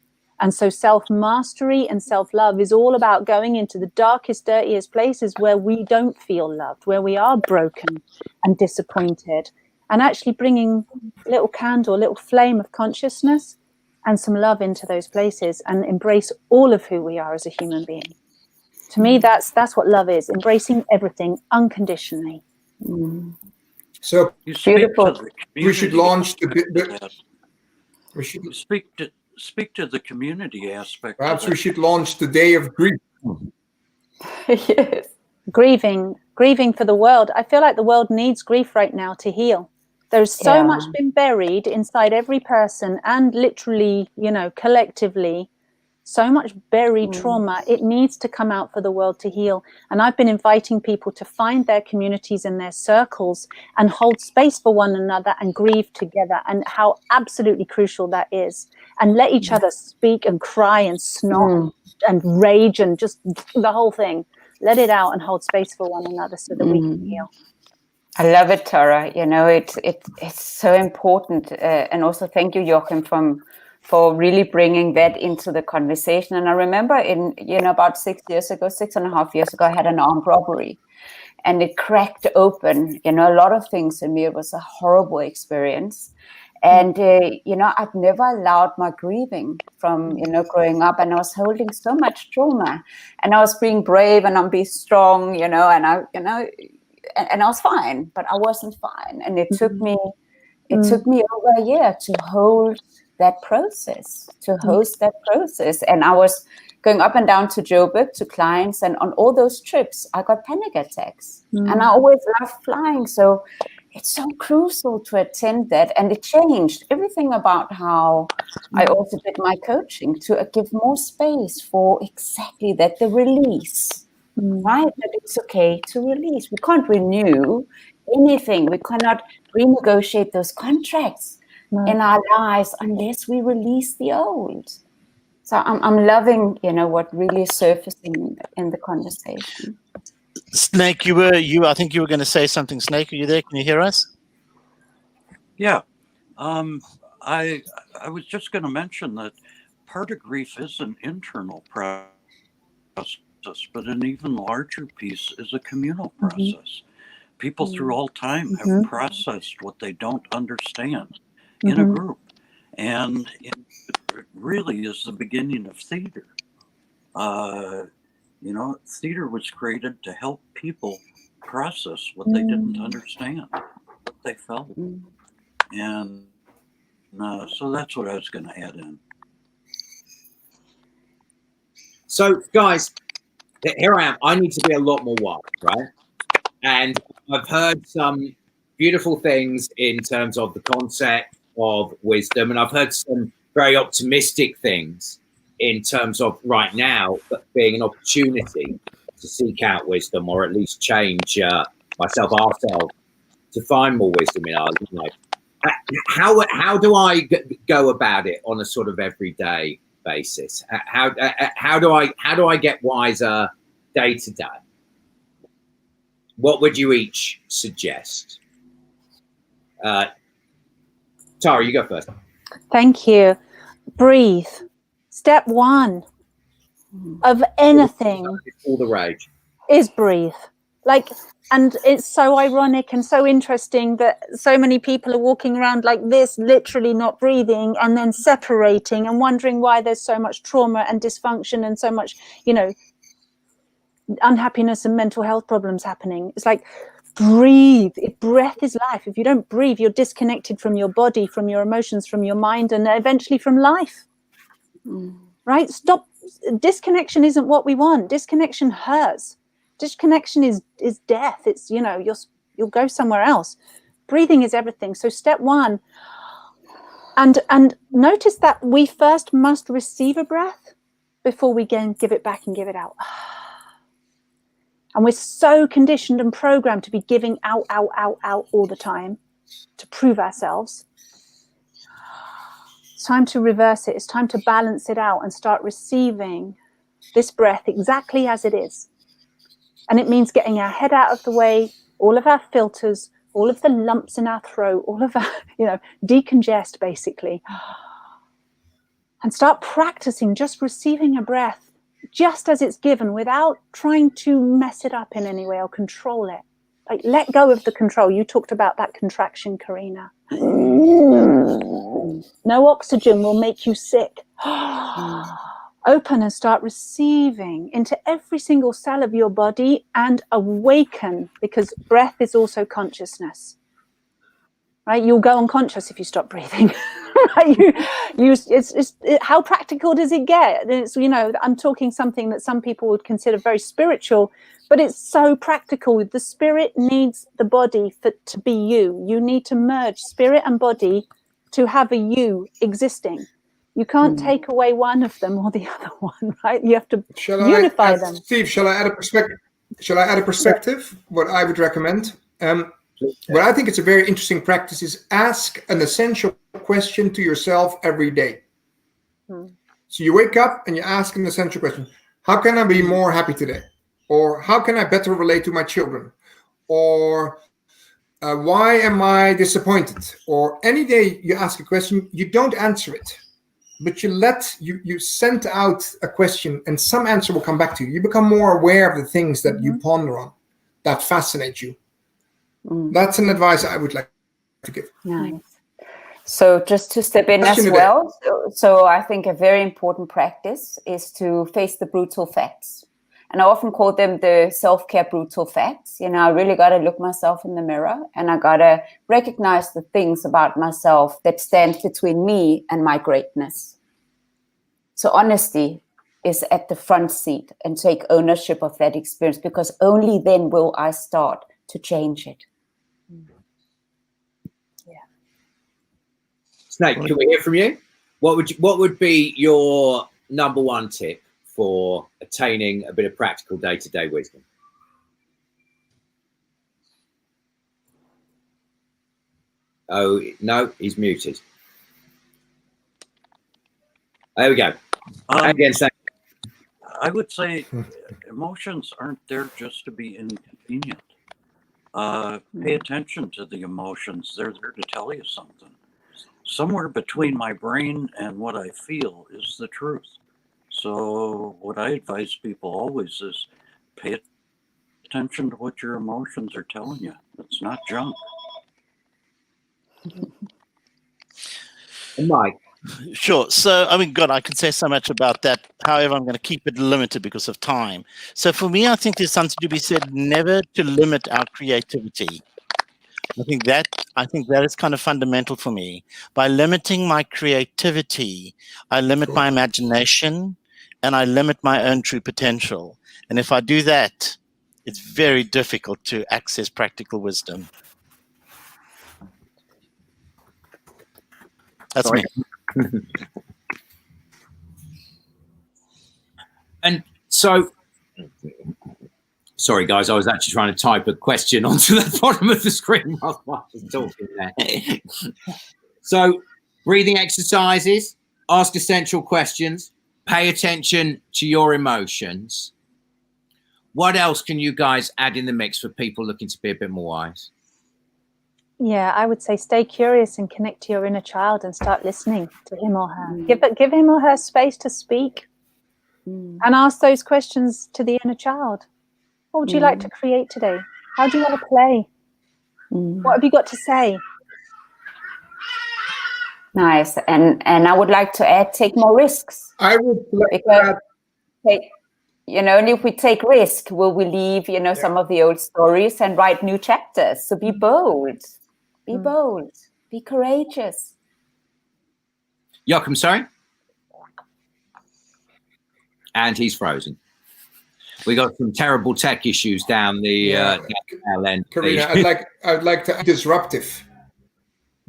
And so self-mastery and self-love is all about going into the darkest, dirtiest places where we don't feel loved, where we are broken and disappointed, and actually bringing a little candle, a little flame of consciousness and some love into those places and embrace all of who we are as a human being. To me, that's what love is, embracing everything unconditionally. So beautiful. We should launch we should speak to the community aspect. Perhaps we should launch the Day of Grief. Yes. Grieving for the world. I feel like the world needs grief right now to heal. There's so much been buried inside every person and literally, collectively, so much buried trauma. It needs to come out for the world to heal. And I've been inviting people to find their communities and their circles and hold space for one another and grieve together, and how absolutely crucial that is. And let each other speak and cry and snot and rage and just the whole thing. Let it out and hold space for one another so that we can heal. I love it, Tara. It's so important. And also thank you, Joachim, for really bringing that into the conversation. And I remember about 6.5 years ago, I had an armed robbery, and it cracked open, a lot of things in me. It was a horrible experience. And, I've never allowed my grieving from, growing up, and I was holding so much trauma, and I was being brave and I'm being strong, and I was fine, but I wasn't fine. And it took me over a year to hold that process, to host that process. And I was going up and down to Joburg to clients, and on all those trips, I got panic attacks. And I always loved flying. So it's so crucial to attend that. And it changed everything about how I also did my coaching, to give more space for exactly that, the release, right? That it's okay to release. We can't renew anything. We cannot renegotiate those contracts in our lives unless we release the old. So I'm loving, what really is surfacing in the conversation. Snake, I think you were going to say something. Snake, are you there? Can you hear us? Yeah. I was just going to mention that part of grief is an internal process, but an even larger piece is a communal process. People through all time have processed what they don't understand in a group. And it really is the beginning of theater. Theater was created to help people process what they didn't understand, what they felt. And so that's what I was going to add in. So, guys, here I am. I need to be a lot more wise, right? And I've heard some beautiful things in terms of the concept of wisdom, and I've heard some very optimistic things in terms of right now being an opportunity to seek out wisdom, or at least change ourselves, to find more wisdom in our life. How do I go about it on a sort of everyday basis? How do I get wiser day to day? What would you each suggest? Tara, you go first. Thank you. Breathe. Step one of anything All the rage is breathe. And it's so ironic and so interesting that so many people are walking around like this, literally not breathing, and then separating and wondering why there's so much trauma and dysfunction and so much, unhappiness and mental health problems happening. It's like, breathe. Breath is life. If you don't breathe, you're disconnected from your body, from your emotions, from your mind, and eventually from life. Right? Stop. Disconnection isn't what we want. Disconnection hurts. Disconnection is death. It's, you'll go somewhere else. Breathing is everything. So step one, and notice that we first must receive a breath before we can give it back and give it out. And we're so conditioned and programmed to be giving out all the time to prove ourselves. It's time to reverse it. It's time to balance it out and start receiving this breath exactly as it is. And it means getting our head out of the way, all of our filters, all of the lumps in our throat, all of our, decongest basically. And start practicing just receiving a breath just as it's given without trying to mess it up in any way or control it. Like, let go of the control. You talked about that contraction, Karina. No oxygen will make you sick. Open and start receiving into every single cell of your body and awaken, because breath is also consciousness. Right? You'll go unconscious if you stop breathing. Right? How practical does it get? It's, I'm talking something that some people would consider very spiritual, but it's so practical. The spirit needs the body to be you. You need to merge spirit and body to have a you existing. You can't take away one of them or the other one, right? You have to unify them. Steve, shall I add a perspective? What I would recommend. What I think it's a very interesting practice is ask an essential question to yourself every day. So you wake up and you ask an essential question. How can I be more happy today? Or how can I better relate to my children? Or why am I disappointed? Or any day you ask a question, you don't answer it, but you send out a question and some answer will come back to you. You become more aware of the things that you ponder on, that fascinate you. That's an advice I would like to give. Nice. So just to step in as well. So I think a very important practice is to face the brutal facts. And I often call them the self-care brutal facts. I really got to look myself in the mirror and I got to recognize the things about myself that stand between me and my greatness. So honesty is at the front seat and take ownership of that experience, because only then will I start to change it. Snake, can we hear from you? What would be your number one tip for attaining a bit of practical day-to-day wisdom? Oh no, he's muted. There we go. Again, Snake. I would say emotions aren't there just to be inconvenient. Pay attention to the emotions. They're there to tell you something. Somewhere between my brain and what I feel is the truth. So what I advise people always is pay attention to what your emotions are telling you. It's not junk. Mike. Sure. So, I mean, God, I can say so much about that. However, I'm going to keep it limited because of time. So, for me, I think there's something to be said never to limit our creativity. I think that is kind of fundamental for me. By limiting my creativity, I limit my imagination and I limit my own true potential. And if I do that, it's very difficult to access practical wisdom. That's me. And so, sorry guys, I was actually trying to type a question onto the bottom of the screen while I was talking there. So, breathing exercises, ask essential questions, pay attention to your emotions. What else can you guys add in the mix for people looking to be a bit more wise? Yeah, I would say stay curious and connect to your inner child and start listening to him or her. Give him or her space to speak and ask those questions to the inner child. What would you like to create today? How do you want to play? What have you got to say? Nice. And I would like to add, take more risks. I would like to add, only if we take risk will we leave, some of the old stories and write new chapters. So be bold. Be bold. Be courageous. Joachim, sorry? And he's frozen. We got some terrible tech issues down the end. Karina, I'd like to disruptive.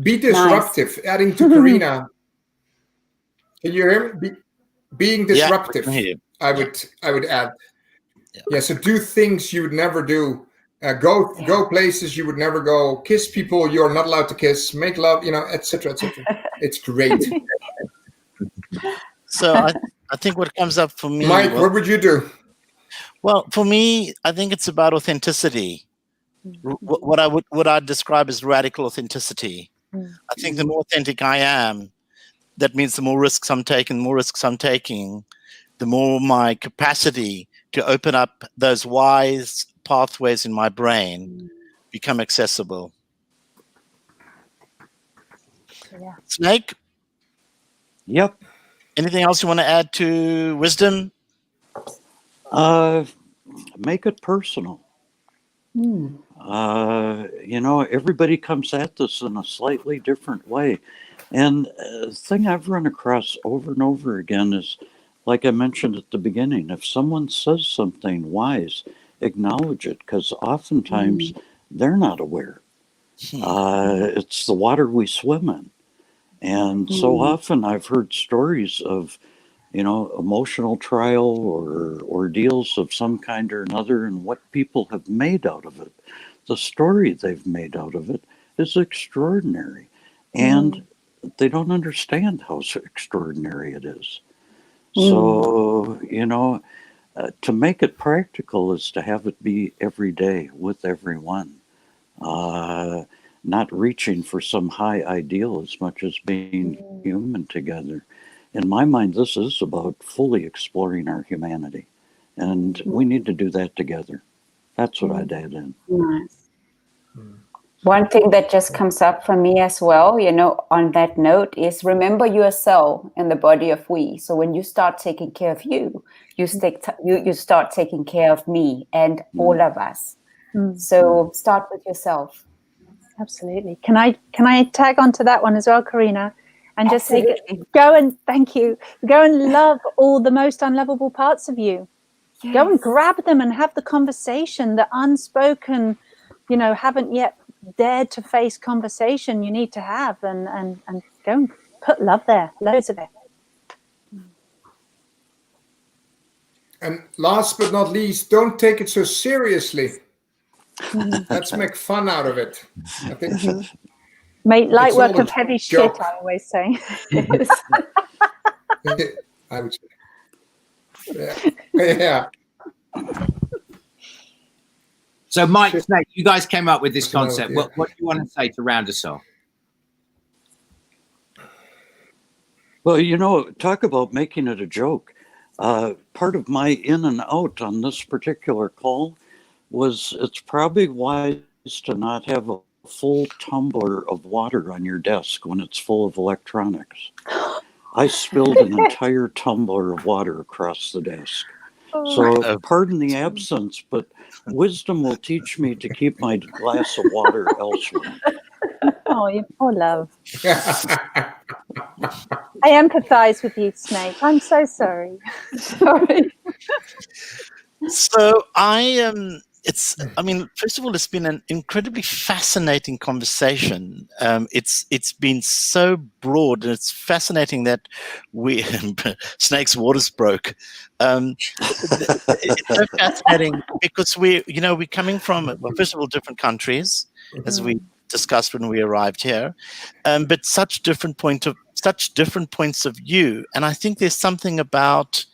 Be disruptive. Nice. Adding to Karina. Can you hear me? Being disruptive. Yeah, I would add. Yeah. So do things you would never do. Go places you would never go. Kiss people you're not allowed to kiss. Make love. Etc. Etc. It's great. So I think what comes up for me, Mike, what would you do? Well, for me, I think it's about authenticity. What I'd describe as radical authenticity. I think the more authentic I am, that means the more risks I'm taking, the more my capacity to open up those wise pathways in my brain become accessible. Yeah. Snake? Yep. Anything else you want to add to wisdom? Make it personal. Everybody comes at this in a slightly different way. And the thing I've run across over and over again is, like I mentioned at the beginning, if someone says something wise, acknowledge it, because oftentimes they're not aware. It's the water we swim in. And so often I've heard stories of, emotional trial or ordeals of some kind or another, and what people have made out of it. The story they've made out of it is extraordinary. And they don't understand how extraordinary it is. So, to make it practical is to have it be every day with everyone. Not reaching for some high ideal as much as being human together. In my mind, this is about fully exploring our humanity. And we need to do that together. That's what I'd add in. Nice. One thing that just comes up for me as well, on that note, is remember you are a cell in the body of we. So when you start taking care of you, you start taking care of me and all of us. So start with yourself. Absolutely. Can I tag on to that one as well, Karina? And just say, go and love all the most unlovable parts of you. Yes. Go and grab them and have the conversation, the unspoken, haven't yet dared to face conversation you need to have, and go and put love there, loads of it. And last but not least, don't take it so seriously. Let's make fun out of it. I think make light work of heavy shit, I always say. I would say. Yeah. So, Mike, Snake, you guys came up with this Personal, concept. yeah. What do you want to say to round us off? Well, talk about making it a joke. Part of my in and out on this particular call was it's probably wise to not have a full tumbler of water on your desk when it's full of electronics. I spilled an entire tumbler of water across the desk. So pardon the absence, but wisdom will teach me to keep my glass of water elsewhere. Oh, you poor love. I empathize with you, Snake. I'm so sorry. Sorry. So first of all, it's been an incredibly fascinating conversation. It's been so broad, and it's fascinating that Snake's waters broke. It's so fascinating because we're coming from, first of all, different countries, as we discussed when we arrived here, but such different points of view. And I think there's something about,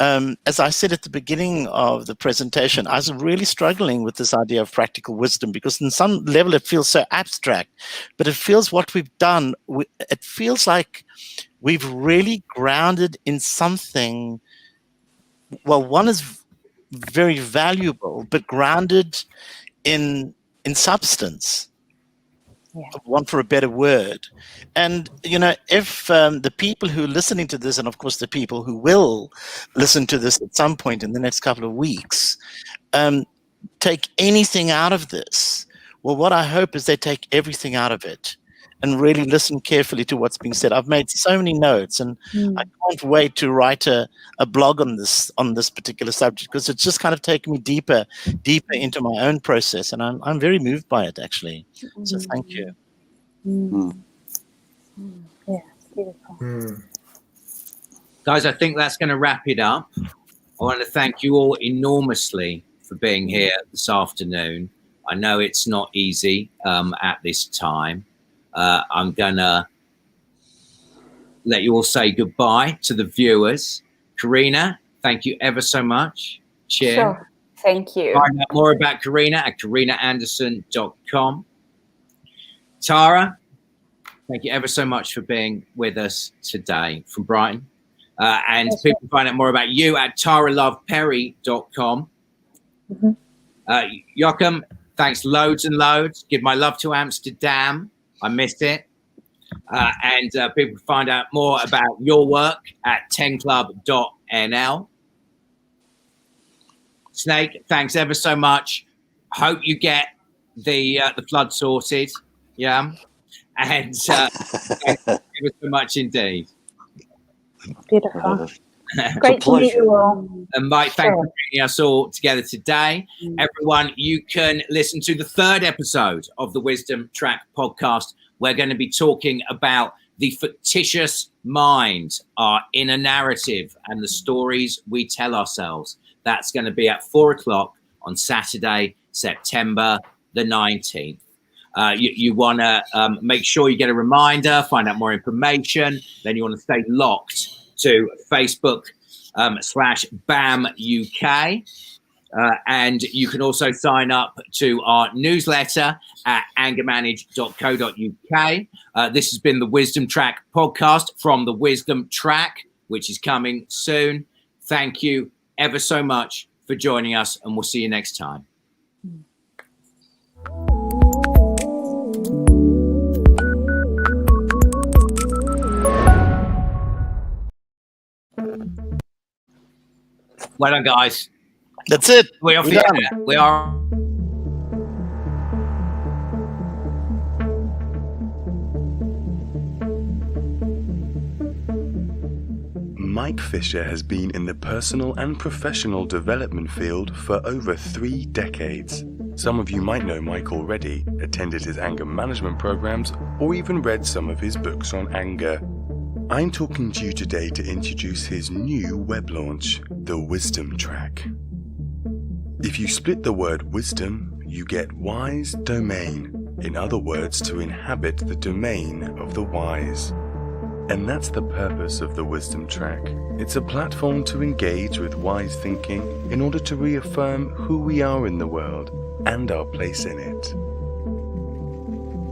as I said at the beginning of the presentation, I was really struggling with this idea of practical wisdom because in some level it feels so abstract, but it feels what we've done, it feels like we've really grounded in something. Well, one is very valuable, but grounded in substance. Yeah. One for a better word. And, if the people who are listening to this, and of course the people who will listen to this at some point in the next couple of weeks, take anything out of this, well, what I hope is they take everything out of it and really listen carefully to what's being said. I've made so many notes, and I can't wait to write a blog on this particular subject, because it's just kind of taken me deeper into my own process, and I'm very moved by it, actually. So thank you. Yeah, beautiful. Guys, I think that's going to wrap it up. I want to thank you all enormously for being here this afternoon. I know it's not easy at this time. I'm going to let you all say goodbye to the viewers. Karina, thank you ever so much. Cheers. Sure. Thank you. Find out more about Karina at karinaanderson.com. Tara, thank you ever so much for being with us today from Brighton. And people can find out more about you at taraloveperry.com. Joachim, thanks loads and loads. Give my love to Amsterdam. I missed it. And people can find out more about your work at 10club.nl. Snake, thanks ever so much. Hope you get the flood sorted. Yeah. And thanks ever so much indeed. Beautiful. Great to meet you all. And Mike, thanks for bringing us all together today. Everyone, you can listen to the third episode of the Wisdom Track podcast. We're going to be talking about the fictitious mind, our inner narrative, and the stories we tell ourselves. That's going to be at 4:00 on Saturday, September the 19th. You want to make sure you get a reminder, find out more information. Then you want to stay locked to Facebook /BAM UK. And you can also sign up to our newsletter at angermanage.co.uk. This has been the Wisdom Track podcast from the Wisdom Track, which is coming soon. Thank you ever so much for joining us, and we'll see you next time. Well done, guys. That's it. We are. We are. Mike Fisher has been in the personal and professional development field for over 3 decades. Some of you might know Mike already, attended his anger management programs, or even read some of his books on anger. I'm talking to you today to introduce his new web launch, the Wisdom Track. If you split the word wisdom, you get wise domain. In other words, to inhabit the domain of the wise. And that's the purpose of the Wisdom Track. It's a platform to engage with wise thinking in order to reaffirm who we are in the world and our place in it.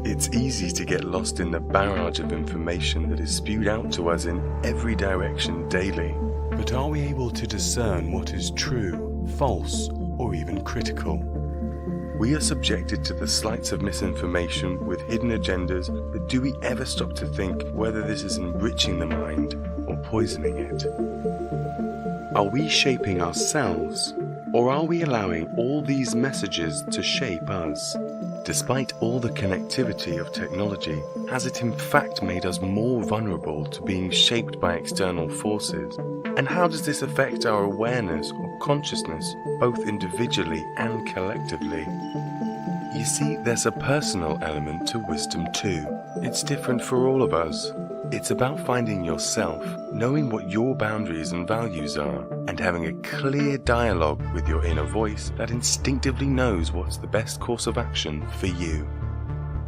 It's easy to get lost in the barrage of information that is spewed out to us in every direction daily. But are we able to discern what is true, false, or even critical? We are subjected to the sleights of misinformation with hidden agendas, but do we ever stop to think whether this is enriching the mind or poisoning it? Are we shaping ourselves, or are we allowing all these messages to shape us? Despite all the connectivity of technology, has it in fact made us more vulnerable to being shaped by external forces? And how does this affect our awareness or consciousness, both individually and collectively? You see, there's a personal element to wisdom too. It's different for all of us. It's about finding yourself, knowing what your boundaries and values are, and having a clear dialogue with your inner voice that instinctively knows what's the best course of action for you.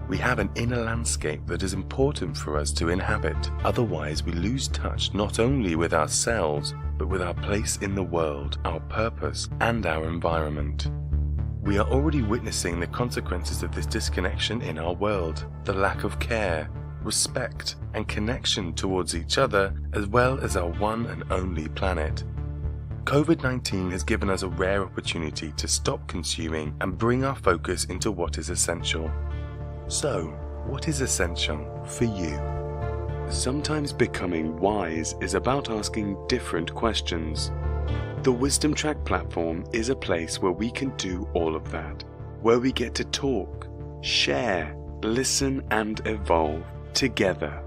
We have an inner landscape that is important for us to inhabit, otherwise we lose touch not only with ourselves, but with our place in the world, our purpose, and our environment. We are already witnessing the consequences of this disconnection in our world, the lack of care, respect, and connection towards each other, as well as our one and only planet. COVID-19 has given us a rare opportunity to stop consuming and bring our focus into what is essential. So, what is essential for you? Sometimes becoming wise is about asking different questions. The Wisdom Track platform is a place where we can do all of that, where we get to talk, share, listen, and evolve together.